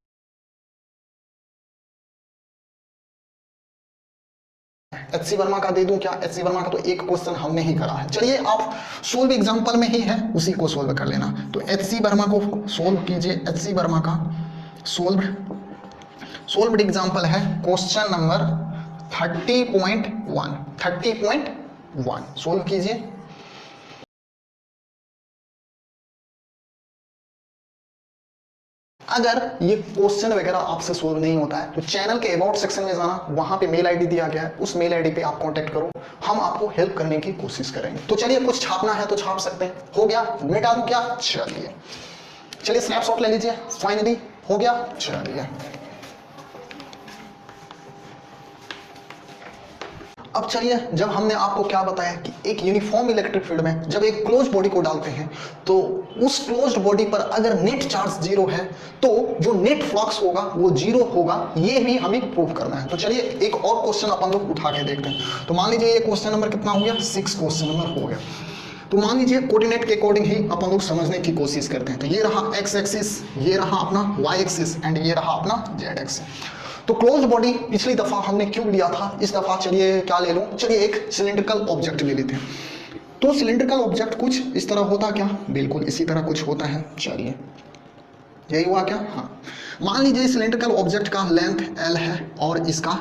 एचसी वर्मा का दे दूं क्या, एचसी वर्मा का तो एक क्वेश्चन हमने ही करा है। चलिए आप सोल्व एग्जांपल में ही है उसी को सोल्व कर लेना। तो एचसी वर्मा को सोल्व कीजिए। एचसी वर्मा का सोल्व्ड एग्जांपल है क्वेश्चन नंबर 30.1 सोल्व कीजिए। अगर ये क्वेश्चन वगैरह आपसे सोल्व नहीं होता है तो चैनल के अबाउट सेक्शन में जाना, वहां पे मेल आईडी दिया गया है, उस मेल आईडी पे आप कांटेक्ट करो, हम आपको हेल्प करने की कोशिश करेंगे। तो चलिए कुछ छापना है तो छाप सकते हैं। हो गया, मिटा दूं क्या, चलिए स्नैपशॉट ले लीजिए। फाइनली हो गया, चलिए अब चलिए, जब हमने आपको क्या बताया कि एक यूनिफॉर्म इलेक्ट्रिक फील्ड में जब एक क्लोज बॉडी को डालते हैं तो उस क्लोज्ड बॉडी पर अगर नेट चार्ज 0 है तो जो नेट फ्लक्स होगा वो 0 होगा, ये भी हमें प्रूव करना है। तो चलिए एक और क्वेश्चन अपन लोग उठा के देखते हैं। तो मान लीजिए ये क्वेश्चन नंबर कितना हो गया, 6 क्वेश्चन नंबर हो गया। तो मान लीजिए कोऑर्डिनेट के अकॉर्डिंग ही अपन लोग समझने की कोशिश करते हैं। तो ये रहा एक्स एक्सिस, ये रहा अपना वाई एक्सिस एंड ये रहा अपना जेड एक्सिस। तो क्लोज बॉडी पिछली दफा हमने क्यूब लिया था, इस दफा चलिए क्या ले लूं, चलिए एक सिलिंड्रिकल ऑब्जेक्ट ले लेते हैं। तो सिलिंड्रिकल ऑब्जेक्ट कुछ इस तरह होता क्या, बिल्कुल इसी तरह कुछ होता है। चलिए यही हुआ क्या, हाँ। मान लीजिए सिलिंड्रिकल ऑब्जेक्ट का लेंथ l है और इसका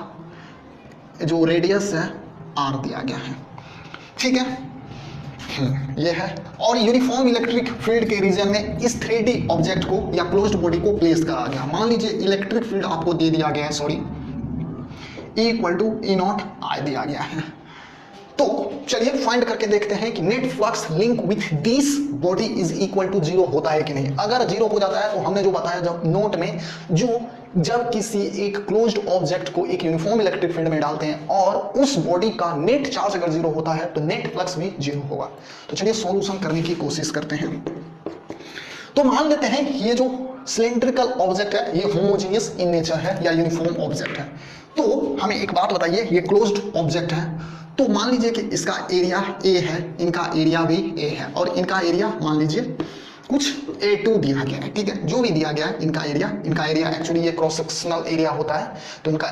जो रेडियस है r दिया गया है, ठीक है। ये है। और यूनिफॉर्म इलेक्ट्रिक फील्ड के रीजन में इस 3D ऑब्जेक्ट को या क्लोज्ड बॉडी को प्लेस करा गया। मान लीजिए इलेक्ट्रिक फील्ड आपको दे दिया गया है, sorry, E equal to E naught i दिया गया है। तो चलिए फाइंड करके देखते हैं कि net flux link with this body is equal to 0 होता है कि नहीं। अगर 0 हो जाता है तो हमने जो बताया जब नोट में, जो जब किसी एक क्लोज्ड ऑब्जेक्ट को एक यूनिफॉर्म इलेक्ट्रिक फील्ड में डालते हैं और उस बॉडी का नेट चार्ज अगर 0 होता है तो नेट फ्लक्स भी 0 होगा। तो चलिए सॉल्यूशन करने की कोशिश करते हैं। तो मान लेते हैं ये जो सिलेंड्रिकल ऑब्जेक्ट है ये होमोजेनियस इन नेचर है या यूनिफॉर्म ऑब्जेक्ट है। तो हमें एक बात बताइए, ये क्लोज्ड ऑब्जेक्ट है तो मान लीजिए कि इसका एरिया A है, इनका एरिया भी A है और इनका एरिया मान लीजिए कुछ A2 दिया गया है, ठीक है, जो भी दिया गया है इनका एरिया एक्चुअली ये क्रॉस सेक्शनल एरिया होता है तो इनका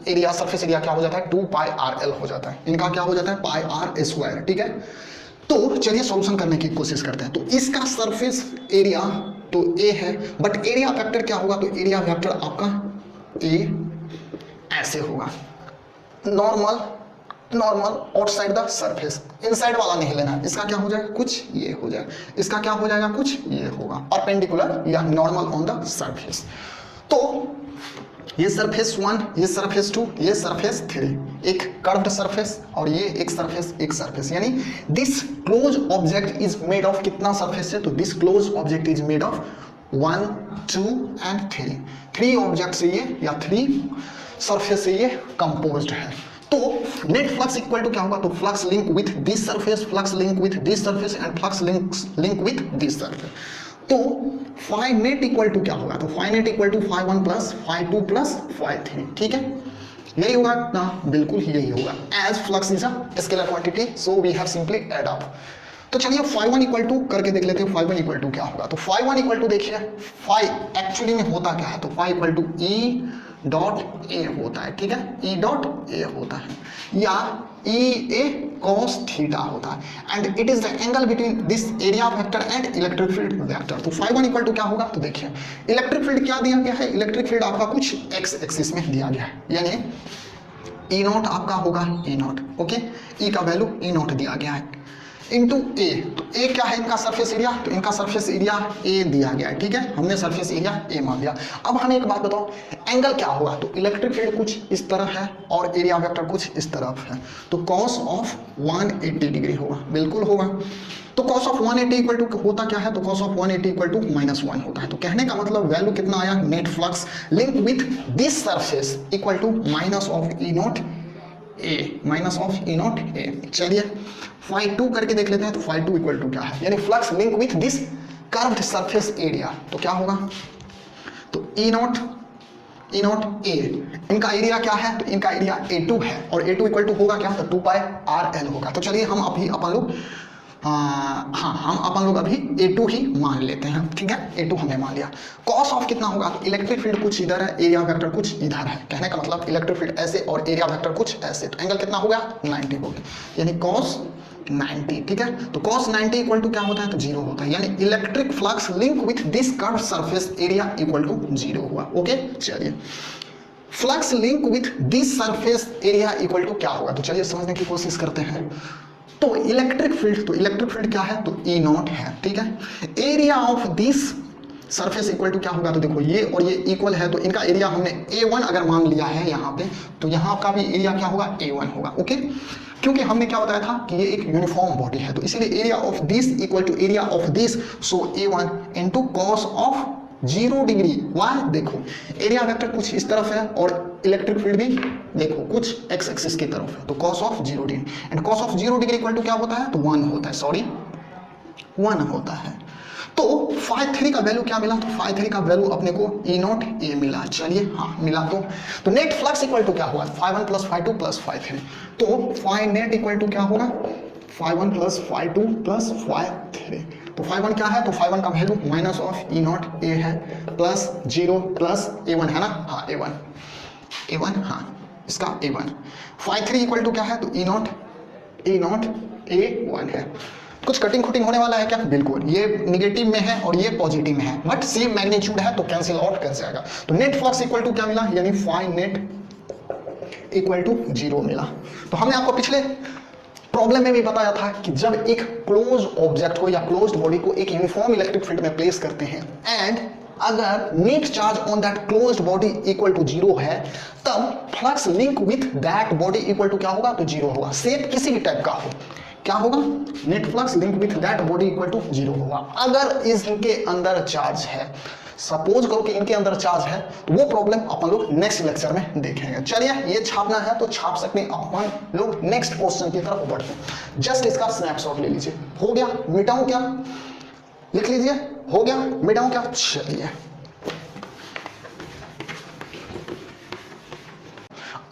एरिया सरफेस एरिया क्या हो जाता है 2 पाई RL हो जाता है, इनका क्या हो जाता है पाई R स्क्वायर, ठीक है। तो चलिए सॉल्यूशन करने की कोशिश करते हैं। तो इसका सरफेस एरिया तो A है, बट एरिया वेक्टर क्या होगा, तो एरिया वेक्टर आपका A ऐसे होगा, normal outside the surface, inside वाला नहीं लेना। इसका क्या हो जाएगा, कुछ ये हो जाएगा, इसका क्या हो जाएगा, कुछ ये होगा, परपेंडिकुलर या नॉर्मल ऑन द सरफेस। तो ये सरफेस 1, ये सरफेस 2, ये सरफेस 3, एक कर्व्ड सरफेस और ये एक सरफेस, यानी this close object is made of कितना सरफेस है, तो this close object is made of 1, 2 and 3 object से ये या 3 सरफेस से ये कंपोज्ड है। तो नेट फ्लक्स इक्वल टू क्या होगा, तो flux link with this surface, flux link with this surface and flux link with this surface. तो फाई नेट इक्वल टू क्या होगा, तो phi net equal to phi 1 plus phi 2 plus phi 3, ठीक है, यही होगा ना, बिल्कुल यही होगा। As flux is a scalar quantity so we have simply add up. तो चलिए फाई 1 इक्वल टू करके देख लेते हैं, फाई 1 इक्वल टू क्या होगा। तो फाई 1 इक्वल टू देखिए, फाई एक्चुअली में होता क्या है, तो phi equal to E dot A होता है, ठीक है, ई डॉट ए होता है या ई ए कॉस थीटा होता है and it is the angle between this area vector and electric field vector. तो फाई 1 इक्वल टू क्या होगा, तो देखिए इलेक्ट्रिक फील्ड क्या दिया गया है, इलेक्ट्रिक फील्ड आपका कुछ एक्स एक्सिस में दिया गया है, यानी ई नॉट आपका होगा ई नॉट, ओके, ई का वैल्यू ई नॉट दिया गया है इंटू ए। तो ए क्या है इनका सरफेस एरिया, तो इनका सरफेस एरिया ए दिया गया है, ठीक है, हमने सरफेस एरिया ए मान लिया। अब हमें एक बात बताओ, एंगल क्या होगा, तो इलेक्ट्रिक फील्ड कुछ इस तरह है और एरिया वेक्टर कुछ इस तरफ है, तो कॉस ऑफ 180 डिग्री होगा, बिल्कुल होगा। तो कॉस ऑफ 180 इक्वल टू होता क्या है, तो कॉस ऑफ 180 इक्वल टू -1 होता है। तो कहने का मतलब वैल्यू कितना आया, net flux link with this surface equal to minus of E naught A, चलिए फाई 2 करके देख लेते हैं। तो फाई 2 इक्वल टू क्या है, यानी flux link with this curved surface area, तो क्या होगा, तो ई नॉट ए, इनका एरिया क्या है, तो इनका एरिया A2 है और A2 इक्वल टू होगा क्या, तो 2 पाई RL होगा। तो चलिए हम अभी अपन लोग अभी A2 ही मान लेते हैं, ठीक है, A2 हमने मान लिया। कॉस ऑफ कितना होगा, तो इलेक्ट्रिक फील्ड कुछ इधर है, एरिया वेक्टर कुछ इधर है, कहने का मतलब इलेक्ट्रिक फील्ड ऐसे और एरिया वेक्टर कुछ ऐसे, तो एंगल कितना हो गया 90 हो गया, यानी कॉस 90, ठीक है। तो cos 90 इक्वल टू क्या होता है, तो 0 होता है, यानी electric flux link with this curve surface area equal to 0 हुआ, ओके। चलिए flux link with this surface area equal to क्या होगा, तो चलिए समझने की कोशिश करते हैं। तो इलेक्ट्रिक फील्ड क्या है, तो ई नॉट है, ठीक है। Area of this surface equal to क्या होगा, तो देखो ये और ये इक्वल है, तो इनका एरिया हमने A1 अगर मान लिया है यहाँ पे, तो यहाँ का भी एरिया क्या होगा, A1 होगा, ओके। क्योंकि हमने क्या बताया था कि ये एक यूनिफॉर्म बॉडी है, तो इसीलिए area of this equal to area of this, so A1 into cos of 0 degree. वाह, देखो एरिया वेक्टर कुछ इस तरफ है और इलेक्ट्रिक फील्ड भी देखो कुछ एक्स एक्सिस की तरफ है, तो cos of 0 degree and cos of 0 degree equal to क्या होता है, तो 1 होता है, सॉरी 1 होता है। तो फाई 3 का वैल्यू क्या मिला, तो फाई 3 का वैल्यू अपने को ई नॉट ए मिला, चलिए हाँ मिला। तो नेट फ्लक्स इक्वल टू क्या हुआ, phi 1 plus phi 2 plus phi 3, तो फाई नेट इक्वल टू क्या होगा, phi 1 plus phi 2 plus phi 3। तो फाई 1 क्या है, तो फाई 1 का value minus of E naught A है प्लस 0 प्लस A1 है ना, हाँ A1 हाँ इसका A1। फाई 3 इक्वल टू क्या है, तो ई नॉट A1 है। कुछ कटिंग खुटिंग होने वाला है क्या, बिल्कुल, ये निगेटिव में है और ये पॉजिटिव में है, बट सेम मैग्नीट्यूड है तो कैंसिल आउट कर जाएगा। तो नेट फ्लक्स इक्वल टू क्या मिला, यानी फाई नेट इक्वल टू 0 मिला। तो हमने आपको पिछले प्रॉब्लम में भी बताया था कि जब एक क्लोज ऑब्जेक्ट को या क्लोज्ड बॉडी को एक यूनिफॉर्म इलेक्ट्रिक फील्ड में प्लेस करते हैं एंड अगर net charge on that closed body equal to 0 है, तब flux link with that body equal to क्या होगा, तो 0 होगा। शेप किसी भी टाइप का हो, क्या होगा, net flux link with that body equal to 0 होगा। अगर इनके अंदर चार्ज है, सपोज करो कि इनके अंदर चार्ज है, तो वो प्रॉब्लम अपन लोग नेक्स्ट लेक्चर में देखेंगे। चलिए, ये छापना है तो छाप सकते हैं, अपन लोग नेक्स्ट क्वेश्चन की तरफ बढ़ते हैं। जस्ट इसका स्नैपशॉट ले लीजिए। हो गया, मिटाऊं क्या, लिख लीजिए, हो गया, मिटाऊं क्या। चलिए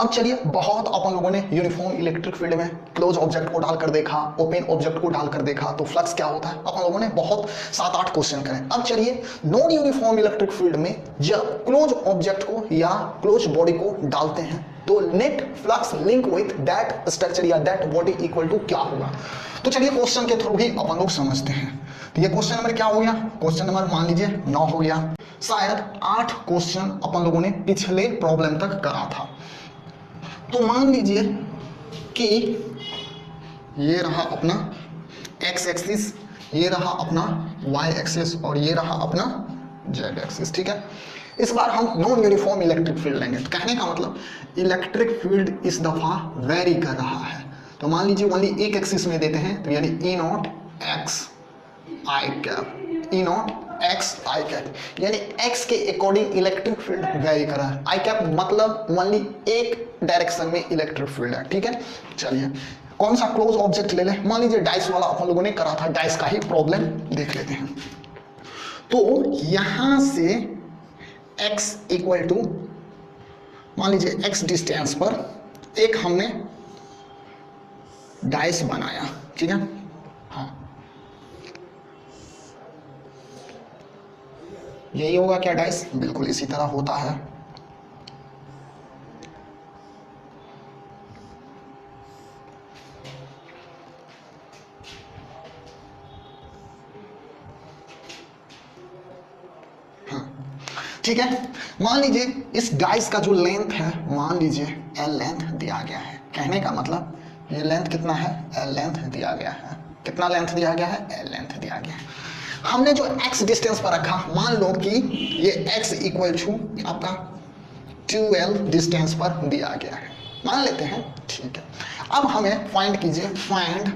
अब चलिए, बहुत अपन लोगों ने यूनिफॉर्म इलेक्ट्रिक फील्ड में क्लोज ऑब्जेक्ट को डालकर देखा, ओपन ऑब्जेक्ट को डालकर देखा तो फ्लक्स क्या होता है, अपन लोगों ने बहुत 7-8 क्वेश्चन करे। अब चलिए, नॉन यूनिफॉर्म इलेक्ट्रिक फील्ड में जब क्लोज ऑब्जेक्ट को या क्लोज बॉडी को डालते हैं तो net flux link with that structure या दैट बॉडी इक्वल टू क्या होगा। तो चलिए क्वेश्चन के थ्रू भी अपन लोग समझते हैं। तो ये क्वेश्चन नंबर क्या हो गया, क्वेश्चन नंबर मान लीजिए 9 हो गया। शायद 8 क्वेश्चन अपन लोगों ने पिछले प्रॉब्लम तक करा था। तो मान लीजिए कि ये रहा अपना x एक्सिस, ये रहा अपना y एक्सिस और ये रहा अपना z एक्सिस, ठीक है। इस बार हम नॉन यूनिफॉर्म इलेक्ट्रिक फील्ड लेंगे। तो कहने का मतलब इलेक्ट्रिक फील्ड इस दफा वेरी कर रहा है। तो मान लीजिए ओनली एक एक्सिस में देते हैं, तो यानी E naught x i cap, E naught x i cap, यानी एक्स के अकॉर्डिंग इलेक्ट्रिक फील्ड वेरी कर रहा है। आई कैप मतलब ओनली एक डायरेक्शन में इलेक्ट्रिक फील्ड है, ठीक है। चलिए, कौन सा क्लोज ऑब्जेक्ट ले लें, मान लीजिए डाइस वाला अपन लोगों ने करा था, डाइस का ही प्रॉब्लम देख लेते हैं। तो यहां से x इक्वल टू मान लीजिए x डिस्टेंस पर एक हमने डाइस बनाया, ठीक है। हाँ, यही होगा क्या डाइस, बिल्कुल इसी तरह होता है। ठीक है, मान लीजिए इस डाइस का जो लेंथ है, मान लीजिए L लेंथ दिया गया है। कहने का मतलब ये लेंथ कितना है, L लेंथ दिया गया है। कितना लेंथ दिया गया है, L लेंथ दिया गया है। हमने जो x डिस्टेंस पर रखा, मान लो कि ये x इक्वल टू आपका 2L डिस्टेंस पर दिया गया है, मान लेते हैं, ठीक है। अब हमें फाइंड कीजिए, find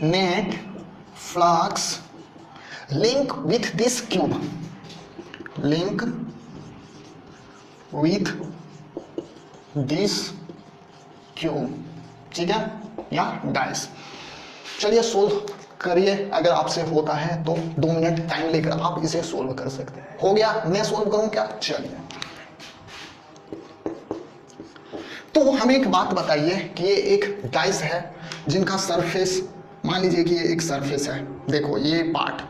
net flux link with this cube, link with this cube, ठीक है, या डाइस। चलिए सोल्व करिए, अगर आपसे होता है तो 2 मिनट टाइम लेकर आप इसे सोल्व कर सकते हैं। हो गया, मैं सोल्व करूं क्या, चलिए। तो हमें एक बात बताइए कि ये एक डाइस है जिनका सरफेस, मान लीजिए कि ये एक सरफेस है, देखो ये पार्ट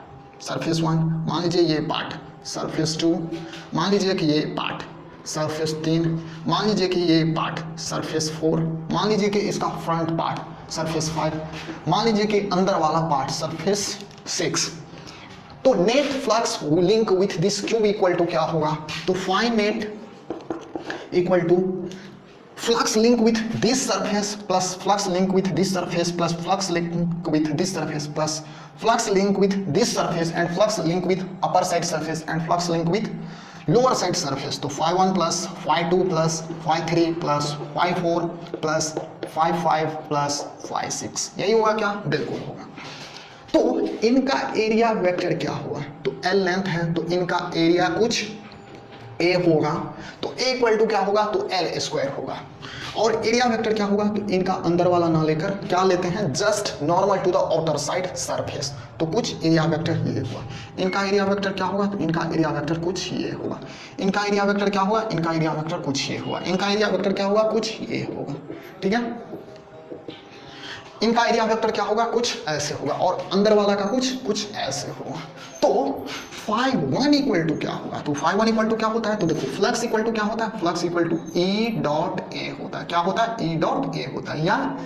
सरफेस 1, मान लीजिए ये पार्ट सरफेस 2, मान लीजिए कि ये पार्ट सरफेस 3, मान लीजिए कि ये पार्ट सरफेस 4, मान लीजिए कि इसका फ्रंट पार्ट सरफेस 5, मान लीजिए कि अंदर वाला पार्ट सरफेस 6। तो net flux link with this cube equal to क्या होगा, तो find net equal to flux link with this surface plus flux link with this surface plus flux link with this surface plus flux link with this surface and flux link with upper side surface and flux link with lower side surface। तो phi1 plus phi2 plus phi3 plus phi4 plus phi5 plus phi6, यही होगा क्या, बिल्कुल होगा। तो इनका area vector क्या हुआ, तो L लेंथ है, तो इनका एरिया कुछ A होगा, तो A इक्वल टू क्या होगा, तो L स्क्वायर होगा। और एरिया वेक्टर क्या होगा, तो इनका अंदर वाला ना लेकर क्या लेते हैं, just normal to the outer side surface. तो कुछ एरिया वेक्टर ये हुआ, इनका एरिया वेक्टर क्या होगा, तो इनका एरिया वेक्टर कुछ ये होगा, इनका एरिया वेक्टर क्या होगा, इनका एरिया वेक्टर कुछ ये होगा, इनका एरिया वेक्टर क्या होगा, कुछ ये होगा, ठीक है। इनका एरिया वेक्टर क्या होगा, कुछ ऐसे होगा, और अंदर वाला का कुछ ऐसे होगा। तो phi1 इक्वल टू क्या होगा, तो phi1 इक्वल टू क्या होता है, तो देखो फ्लक्स इक्वल टू क्या होता है, flux equal to E dot A होता है, क्या होता है, E डॉट A होता है, या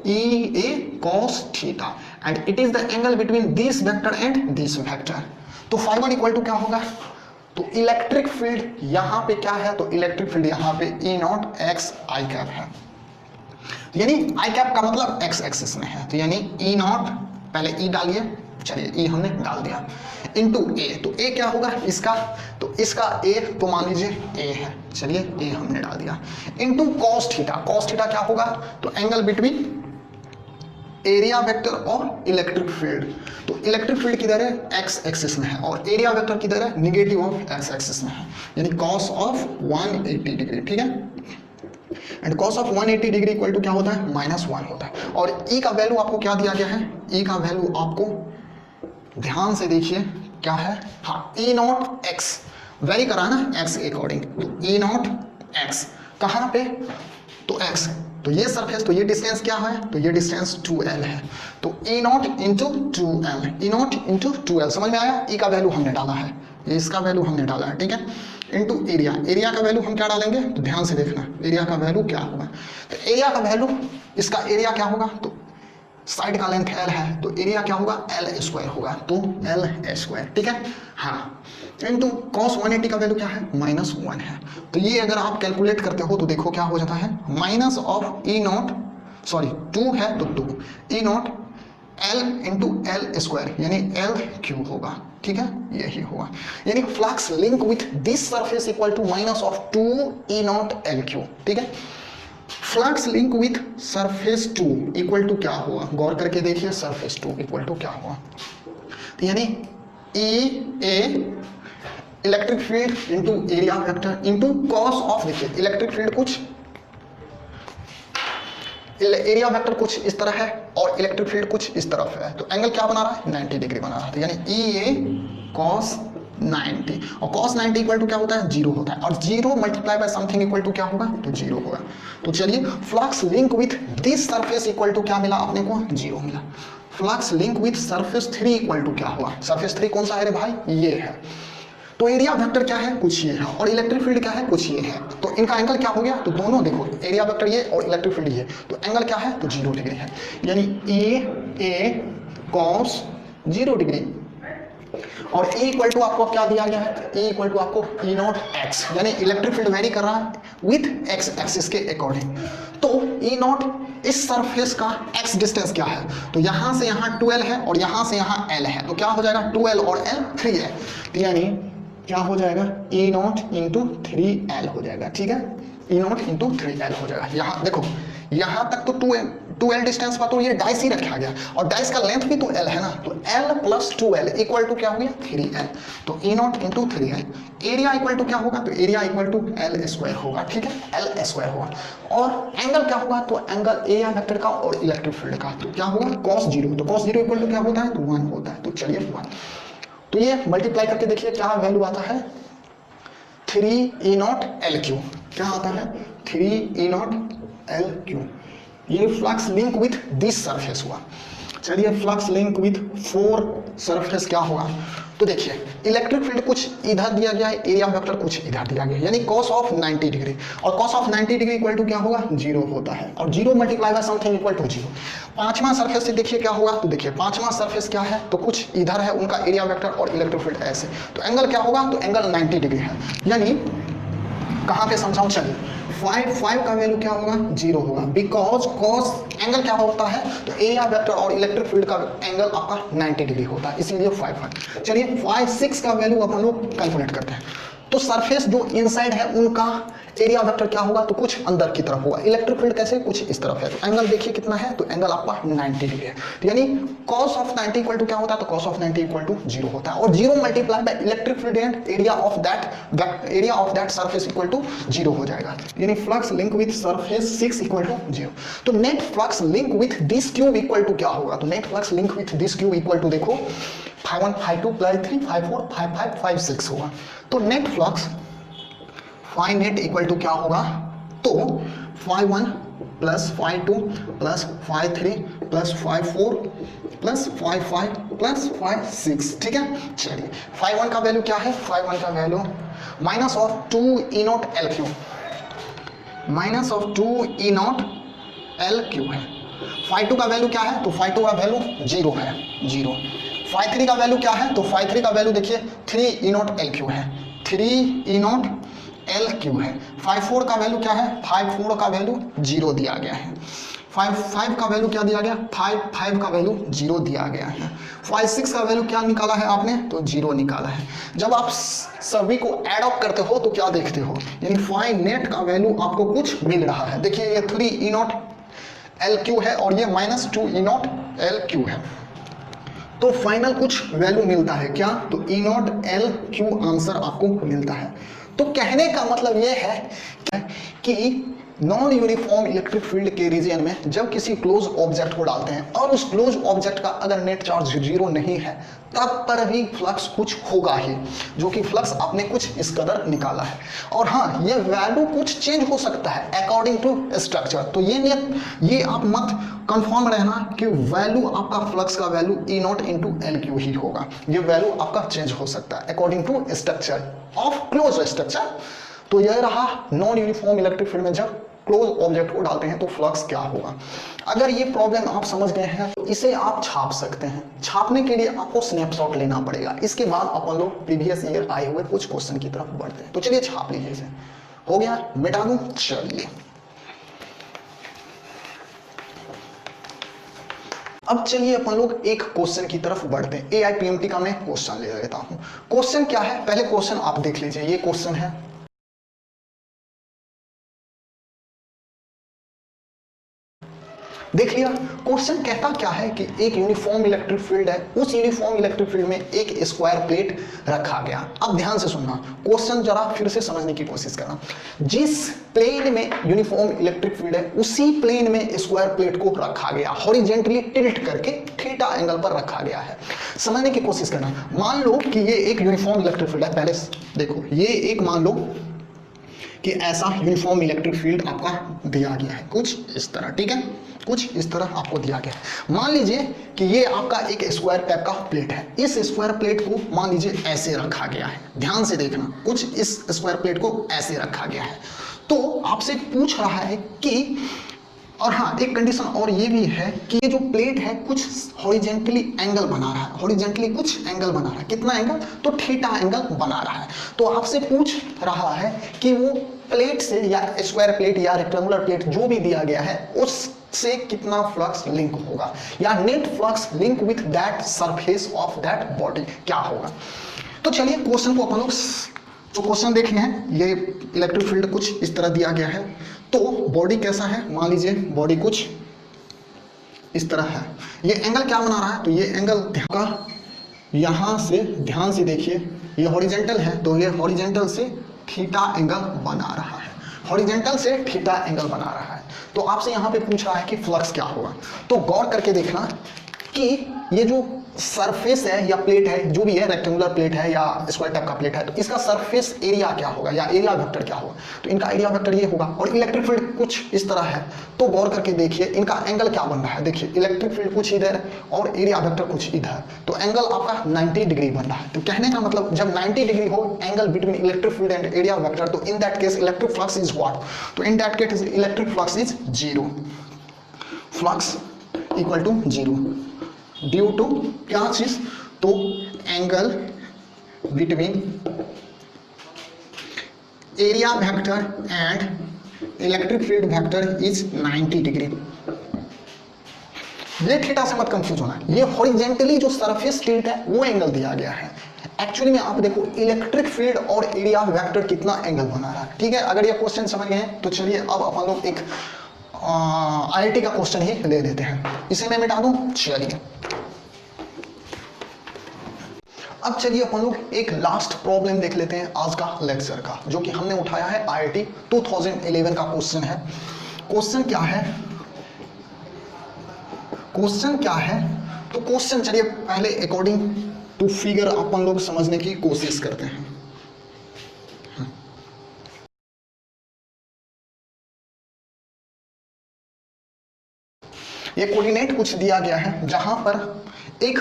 EA cos theta, and it is the angle between this vector and this vector. तो phi1 इक्वल टू क्या होगा, तो इलेक्ट्रिक फील्ड यहाँ पे क्या है, तो इलेक्ट्रिक फील्ड यहाँ पे E not x i cap है। यानी आई कैप का मतलब एक्स एक्सिस में है, तो यानी ई नॉट, पहले ई डालिए, चलिए ई हमने डाल दिया, इनटू ए, तो ए क्या होगा इसका, तो इसका ए तो मान लीजिए ए है, चलिए ए हमने डाल दिया, into cos theta, cos theta क्या होगा, तो एंगल बिटवीन एरिया वेक्टर और इलेक्ट्रिक फील्ड, तो इलेक्ट्रिक फील्ड किधर है, एक्स एक्सिस में है, और एरिया वेक्टर किधर है, निगेटिव ऑफ एक्स एक्सिस में है, यानी कॉस ऑफ 180 डिग्री, ठीक है, and cos of 180 degree equal to क्या होता है, -1 होता है। और ई का वैल्यू आपको क्या दिया गया है, ई का वैल्यू आपको ध्यान से देखिए क्या है, हाँ ई नॉट एक्स, वेरी करा है ना एक्स के अकॉर्डिंग, तो ई नॉट एक्स कहाँ पे, तो एक्स, तो ये सरफेस, तो ये डिस्टेंस क्या है, तो ये डिस्टेंस 2l है, तो E naught into 2l, E naught into 2l, समझ में आया, ई का वैल्यू हमने डाला है, ये इसका वैल्यू हमने डाला है, ठीक है, इंटू एरिया, एरिया का वैल्यू हम क्या डालेंगे, तो ध्यान से देखना एरिया का वैल्यू क्या होगा, तो एरिया का वैल्यू, इसका एरिया क्या होगा, तो साइड का लेंथ l है, तो एरिया क्या होगा, l² होगा, तो l², ठीक है, हाँ, इंटू कॉस 180 का वैल्यू क्या है, -1 है, तो ये अगर आप कैलकुलेट करते हो तो देखो क्या हो जाता है, minus of E not, sorry 2 है तो 2 E not l into l², यानी l³ होगा, ठीक है, यही होगा, यानी flux link with this surface equal to minus of 2 E naught l³, ठीक है, flux link with surface 2 equal to क्या हुआ, गौर करके देखिए, सरफेस 2 इक्वल टू क्या हुआ, तो यानी E A electric field into area vector into cos of, देखिए इलेक्ट्रिक फील्ड कुछ, एरिया वेक्टर कुछ इस तरह है और इलेक्ट्रिक फील्ड कुछ इस तरफ है, तो एंगल क्या बना रहा है, 90 डिग्री बना रहा है, तो यानी ई ए कॉस 90, और cos 90 इक्वल टू क्या होता है, 0 होता है, और 0 multiply by something equal to क्या होगा, तो 0 होगा, तो चलिए flux link with this surface equal to क्या मिला अपने को, 0 मिला, flux link with surface 3 equal to क्या हुआ, सरफेस 3 कौन सा है रे भाई, ये है, तो एरिया वेक्टर क्या है, कुछ ये है, और इलेक्ट्रिक फील्ड क्या है, कुछ ये है, तो इनका एंगल क्या हो गया, तो दोनों देखो एरिया वेक्टर ये और इलेक्ट्रिक फील्ड ये, तो एंगल क्या है, तो 0 डिग्री है, यानी ए कॉस 0 डिग्री, और E इक्वल टू आपको क्या दिया गया है, E इक्वल टू आपको ई नॉट एक्स, यानी इलेक्ट्रिक फील्ड वेरी कर रहा है विथ एक्स एक्सिस के अकॉर्डिंग, तो ई नॉट इस सरफेस का एक्स डिस्टेंस क्या है, तो यहाँ से यहाँ 2l है और यहाँ से यहाँ l है, तो क्या हो जाएगा 2l और l 3 है, तो यानी क्या हो जाएगा, ई नॉट इंटू 3l हो जाएगा, ठीक है, ई नॉट इंटू 3l हो जाएगा, यहाँ देखो यहाँ तक तो 2l डिस्टेंस पर तो ये डाइस ही रखा गया, और डाइस का लेंथ भी तो l है ना, तो l plus 2l equal to क्या हो गया, 3l, तो E naught into 3l, area equal to क्या होगा, तो एरिया इक्वल टू l² होगा, ठीक है, l² होगा, और एंगल क्या होगा, तो एंगल एरिया वेक्टर का और इलेक्ट्रिक फील्ड का, तो क्या होगा, cos 0, तो cos 0 इक्वल टू क्या होता है, तो 1 होता है, तो चलिए 1, तो ये मल्टीप्लाई करके देखिए क्या वैल्यू आता है, 3 ई नॉट l³, क्या आता है, 3 ई नॉट l³, ये flux link with this surface हुआ, चलिए फ्लक्स लिंक विथ 4 सरफेस क्या होगा, तो देखिए इलेक्ट्रिक फील्ड कुछ इधर दिया गया है, एरिया वेक्टर कुछ इधर दिया गया है, यानी cos ऑफ 90 डिग्री, और cos of 90 degree equal to क्या होगा, 0 होता है, और 0 multiply by something equal to 0, पांचवा सरफेस से देखिए क्या होगा, तो देखिए पांचवा सरफेस क्या है, तो कुछ इधर है उनका एरिया वेक्टर और इलेक्ट्रिक फील्ड ऐसे, तो एंगल क्या होगा, तो एंगल 90 डिग्री है, यानी कहाँ पे समझाऊं, चलिए 5 का वैल्यू क्या होगा, 0 होगा, बिकॉज cos एंगल क्या होता है, तो एरिया वेक्टर और इलेक्ट्रिक फील्ड का एंगल आपका 90 डिग्री होता है, इसीलिए 5 है, चलिए 6 का वैल्यू अपन लोग कैलकुलेट करते हैं, तो सरफेस जो इनसाइड है उनका एरिया वेक्टर क्या होगा, तो कुछ अंदर की तरफ होगा, इलेक्ट्रिक फील्ड कैसे, कुछ इस तरफ है, तो एंगल देखिए कितना है, तो एंगल आपका 90 डिग्री है, तो यानी cos ऑफ 90 इक्वल टू क्या होता है, तो cos ऑफ 90 इक्वल टू 0 होता है, और 0 multiply by electric field and area of that surface equal to 0 हो जाएगा, यानी flux link with surface 6 equal to 0, तो net flux link with this cube equal to क्या होगा, तो net flux link with this cube equal to देखो 5 1 5 2 5 3 5 4 5 5 5 6 होगा, तो net flux phi net equal to क्या होगा, तो phi 1 plus phi 2 plus phi 3 plus phi 4 plus phi 5 plus phi 6, ठीक है, चलिए फाइ 1 का वैल्यू क्या है, फाइ 1 का value minus of 2 E naught l³, minus of 2 E naught l³ है, फाइ 2 का वैल्यू क्या है, तो फाइ 2 का वैल्यू 0 है, 0, फाइ 3 का वैल्यू क्या है, तो फाइ 3 का वैल्यू देखिए 3 ई नॉट l³ है, 3 ई नॉट l³ है, फाइ 4 का वैल्यू क्या है, फाइ 4 का वैल्यू 0 दिया गया है, 5 का वैल्यू क्या दिया गया, 5 का वैल्यू 0 दिया गया है। 5 6 का वैल्यू क्या निकाला है आपने, तो 0 निकाला है। जब आप सभी को एड अप करते हो तो क्या देखते हो, यानी 5 नेट का वैल्यू आपको कुछ मिल रहा है। देखिए ये 3 E नॉट LQ है और ये -2 E नॉट LQ है, तो फाइनल कुछ वैल्यू मिलता है क्या, तो E नॉट LQ आंसर आपको मिलता है। तो कहने का मतलब ये है कि नॉन यूनिफॉर्म इलेक्ट्रिक फील्ड के रीजन में जब किसी क्लोज ऑब्जेक्ट को डालते हैं और उस क्लोज ऑब्जेक्ट का अगर नेट चार्ज 0 नहीं है, तब पर भी फ्लक्स कुछ होगा ही, जो कि फ्लक्स आपने कुछ इस कदर निकाला है। और हाँ, ये वैल्यू कुछ चेंज हो सकता है अकॉर्डिंग टू स्ट्रक्चर, तो ये आप मत कंफर्म रहना कि वैल्यू आपका फ्लक्स का value E naught into LQ ही होगा। ये वैल्यू आपका चेंज हो सकता है according to structure of close structure. तो यह रहा नॉन यूनिफॉर्म इलेक्ट्रिक फील्ड में जब क्लोज ऑब्जेक्ट को डालते हैं तो फ्लक्स क्या होगा। अगर ये प्रॉब्लम आप समझ गए हैं तो इसे आप छाप सकते हैं। छापने के लिए आपको स्नैपशॉट लेना पड़ेगा। इसके बाद अपन लोग प्रीवियस ईयर आए हुए कुछ क्वेश्चन की तरफ बढ़ते हैं। तो चलिए छाप लीजिए इसे। हो गया, मिटा दूं, चलिए। अब चलिए अपन लोग एक क्वेश्चन की तरफ बढ़ते हैं। AIPMT का मैं क्वेश्चन ले लेता हूं। क्वेश्चन क्या है, पहले क्वेश्चन आप देख लीजिए। ये क्वेश्चन है, देख लिया। क्वेश्चन कहता क्या है कि एक यूनिफॉर्म इलेक्ट्रिक फील्ड है, उस यूनिफॉर्म इलेक्ट्रिक फील्ड में एक स्क्वायर प्लेट रखा गया। अब ध्यान से सुनना, क्वेश्चन जरा फिर से समझने की कोशिश करना। जिस प्लेन में यूनिफॉर्म इलेक्ट्रिक फील्ड है, उसी प्लेन में स्क्वायर प्लेट को रखा गया, हॉरिजॉन्टली टिल्ट करके थीटा एंगल पर रखा गया है। समझने की कोशिश करना। मान लो कि ये एक यूनिफॉर्म इलेक्ट्रिक फील्ड है। पहले देखो, ये एक मान लो कि ऐसा यूनिफॉर्म इलेक्ट्रिक फील्ड आपका दिया गया है कुछ इस तरह, ठीक है, कुछ इस तरह आपको दिया गया है। मान लीजिए कि ये आपका एक स्क्वायर टाइप का प्लेट है। इस स्क्वायर प्लेट को मान लीजिए ऐसे रखा गया है। ध्यान से देखना, कुछ इस स्क्वायर प्लेट को ऐसे रखा गया है। तो आपसे पूछ रहा है कि, और हाँ, एक कंडीशन और ये भी है कि ये जो प्लेट है कुछ हॉरिजेंटली एंगल बना रहा है, हॉरिजेंटली कुछ एंगल बना रहा है। कितना एंगल, तो थीटा एंगल बना रहा है। तो आपसे पूछ रहा है कि वो प्लेट से, या स्क्वायर प्लेट या रेक्टेंगुलर प्लेट जो भी दिया गया है, उससे कितना फ्लक्स लिंक होगा, या net flux link with that surface of that body क्या होगा। तो चलिए क्वेश्चन को अपन लोग जो क्वेश्चन देखे हैं, ये इलेक्ट्रिक फील्ड कुछ इस तरह दिया गया है। तो बॉडी कैसा है, मान लीजिए बॉडी कुछ इस तरह है। ये एंगल क्या बना रहा है, तो ये एंगल यहां से ध्यान से देखिए, ये हॉरिजेंटल है, तो ये हॉरिजेंटल से थीटा एंगल बना रहा है, हॉरिजेंटल से थीटा एंगल बना रहा है। तो आपसे यहां पे पूछ रहा है कि फ्लक्स क्या होगा। तो गौर करके देखना कि ये जो सरफेस है या प्लेट है, जो भी है, रेक्टेंगुलर प्लेट है या स्क्वायर टाइप का प्लेट है, तो इसका सरफेस एरिया क्या होगा या एरिया वेक्टर क्या होगा, तो इनका एरिया वेक्टर ये होगा। और इलेक्ट्रिक फील्ड कुछ इस तरह है। तो गौर करके देखिए इनका एंगल क्या बन रहा है। देखिए इलेक्ट्रिक फील्ड कुछ इधर और एरिया वेक्टर कुछ इधर, तो एंगल आपका 90 डिग्री बन रहा है। तो कहने का मतलब जब 90 डिग्री हो angle between electric field and area vector, तो in that case electric flux is what, तो in that case electric flux is 0, flux equal to 0 due to क्या चीज, तो angle between area vector and electric field vector is 90 degree. ये theta से मत confuse होना, ये हॉरिजेंटली जो सरफेस टिल्ट है वो एंगल दिया गया है। एक्चुअली में आप देखो इलेक्ट्रिक फील्ड और एरिया वेक्टर कितना एंगल बना रहा है, ठीक है। अगर ये क्वेश्चन समझ गए हैं तो चलिए अब अपन लोग एक IIT का क्वेश्चन ही ले लेते हैं। इसे मैं मिटा दूं, चलिए। अब चलिए अपन लोग एक लास्ट प्रॉब्लम देख लेते हैं आज का लेक्चर का, जो कि हमने उठाया है IIT 2011 का क्वेश्चन है। क्वेश्चन क्या है, क्वेश्चन क्या है, तो क्वेश्चन चलिए पहले अकॉर्डिंग टू फिगर अपन लोग समझने की कोशिश करते हैं। ये कोऑर्डिनेट कुछ दिया गया है जहां पर एक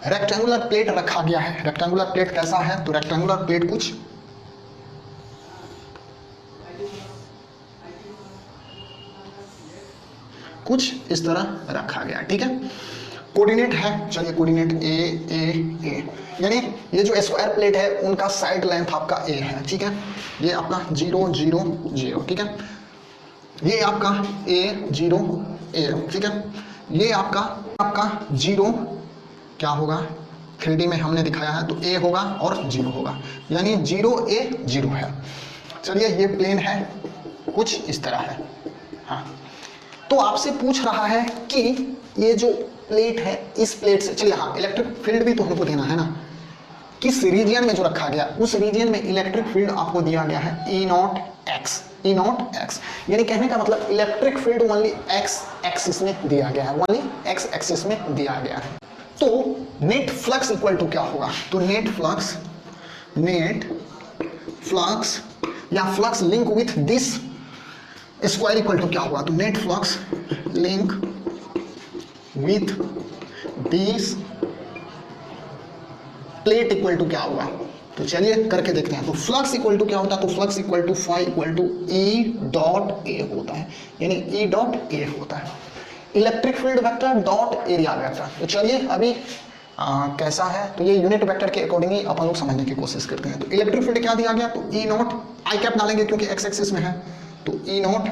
रेक्टेंगुलर प्लेट रखा गया है। रेक्टेंगुलर प्लेट कैसा है, तो रेक्टेंगुलर प्लेट कुछ इस तरह रखा गया, ठीक है। कोऑर्डिनेट है, चलिए कोऑर्डिनेट ए, यानी ये जो स्क्वायर प्लेट है उनका साइड लेंथ आपका a है, ठीक है। ये आपका 0 0 0, ठीक है। ये आपका a 0 ए, ठीक है। ये आपका जीरो क्या होगा, 3D में हमने दिखाया है, तो ए होगा और जीरो होगा, यानी 0 A 0 है। चलिए ये प्लेन है, कुछ इस तरह है। हाँ, तो आपसे पूछ रहा है कि ये जो प्लेट है, इस प्लेट से, चलिए हाँ, इलेक्ट्रिक फील्ड भी तो हमको देना है ना, किस रीजन में जो रखा गया उस रीजन में इलेक्ट्रिक फील्ड आपको दिया गया है E0x, E0x, यानी कहने का मतलब electric field only x axis में दिया गया है, ओनली x एक्सिस में दिया गया है। तो नेट फ्लक्स इक्वल टू क्या होगा, तो नेट फ्लक्स या flux link with this square equal to क्या होगा, तो net flux link with this plate equal to क्या होगा, तो चलिए करके देखते हैं। तो फ्लक्स इक्वल टू क्या होता है, तो flux equal to phi equal to E dot A होता है, यानी ई डॉट ए होता है, electric field vector dot area vector. तो चलिए अभी कैसा है, तो ये यूनिट वेक्टर के अकॉर्डिंग ही अपन लोग समझने की कोशिश करते हैं। तो इलेक्ट्रिक फील्ड क्या दिया गया, तो ई नॉट, आई कैप डालेंगे क्योंकि एक्स एक्सिस में है, तो ई नॉट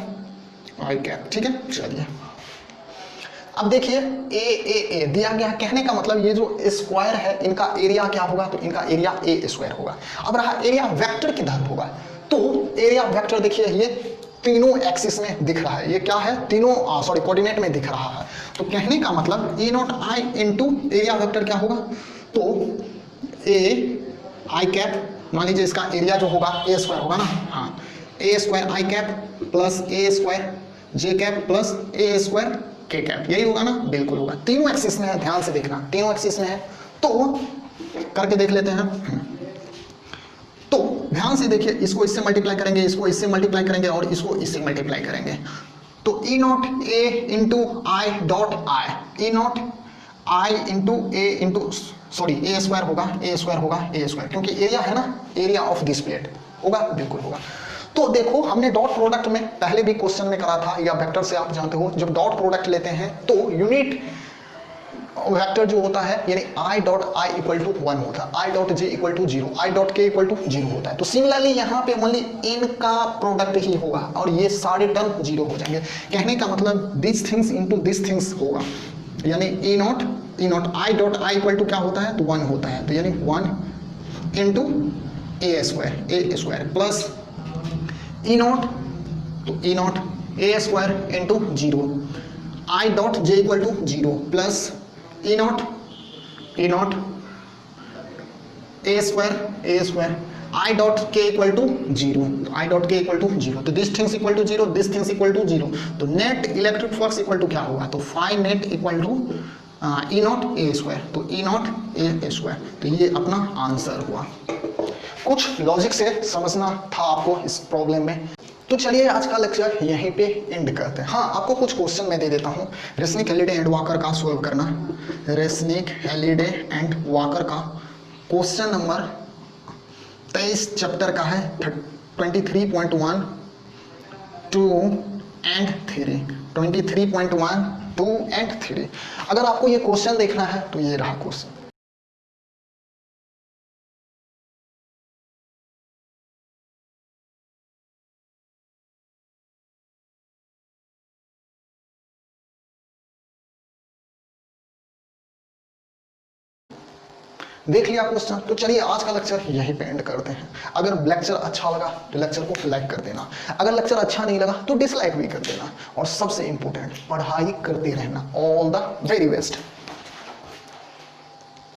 आई कैप, ठीक है। चलिए अब देखिए ए दिया गया, कहने का मतलब ये जो स्क्वायर है इनका एरिया क्या होगा, तो इनका एरिया ए स्क्वायर होगा। अब रहा एरिया वेक्टर किधर होगा, तो एरिया वेक्टर देखिए ये तीनों एक्सिस में दिख रहा है, ये क्या है, तीनों कोऑर्डिनेट में दिख रहा है। तो कहने का मतलब A naught i into area vector क्या होगा, तो ए आई कैप, मान लीजिए इसका एरिया जो होगा ए स्क्वायर होगा ना, हाँ, ए स्क्वायर आई कैप प्लस ए स्क्वायर जे कैप प्लस ए स्क्वायर के कैप, यही होगा ना, बिल्कुल होगा। तीनों एक्सिस में है, ध्यान से देखना, तीनों एक्सिस में है। तो करके देख लेते हैं। तो ध्यान से देखिए, इसको इससे मल्टीप्लाई करेंगे, इसको इससे मल्टीप्लाई करेंगे और इसको इससे मल्टीप्लाई करेंगे, तो E naught A into i dot i, E naught i into A into sorry A square होगा, ए स्क्वायर होगा, ए स्क्वायर, क्योंकि एरिया है ना, एरिया ऑफ दिस प्लेट होगा, बिल्कुल होगा। तो देखो हमने डॉट प्रोडक्ट में पहले भी क्वेश्चन में करा था, या वेक्टर से आप जानते हो, जब डॉट प्रोडक्ट लेते हैं तो यूनिट वेक्टर जो होता है, यानी I dot I equal to 1 होता है, I dot J equal to 0, I dot के इक्वल टू 0 होता है। तो सिमिलरली यहाँ पे ओनली इनका प्रोडक्ट ही होगा और ये सारे टर्म 0 हो जाएंगे। कहने का मतलब this things into this things होगा, यानी E naught i dot I equal to क्या होता है, तो 1 होता है, तो यानी 1 into A square plus E naught, तो E naught A square into 0, I dot J equal to 0 plus E naught A square i dot के इक्वल टू 0, आई डॉट के इक्वल टू 0, तो this things equal to 0, this things equal to 0, तो net electric flux equal to क्या होगा, तो phi net equal to E naught A square, तो E naught A square, तो ये अपना आंसर हुआ। कुछ लॉजिक से समझना था आपको इस प्रॉब्लम में। तो चलिए आज का लेक्चर यहीं पे एंड करते हैं। हाँ, आपको कुछ क्वेश्चन मैं दे देता हूँ, रेसनिक, हेलिडे एंड वॉकर का सोल्व करना। रेसनिक, हेलिडे एंड वॉकर का क्वेश्चन नंबर 23 चैप्टर का है, 23.1, 2 and 3, 23.1, 2 and 3। अगर आपको ये क्वेश्चन देखना है तो ये रहा क्वेश्चन। देख लिया क्वेश्चन। तो चलिए आज का लेक्चर यहीं पे एंड करते हैं। अगर लेक्चर अच्छा लगा तो लेक्चर को लाइक कर देना, अगर लेक्चर अच्छा नहीं लगा तो डिसलाइक भी कर देना, और सबसे इंपॉर्टेंट पढ़ाई करते रहना। All the very best.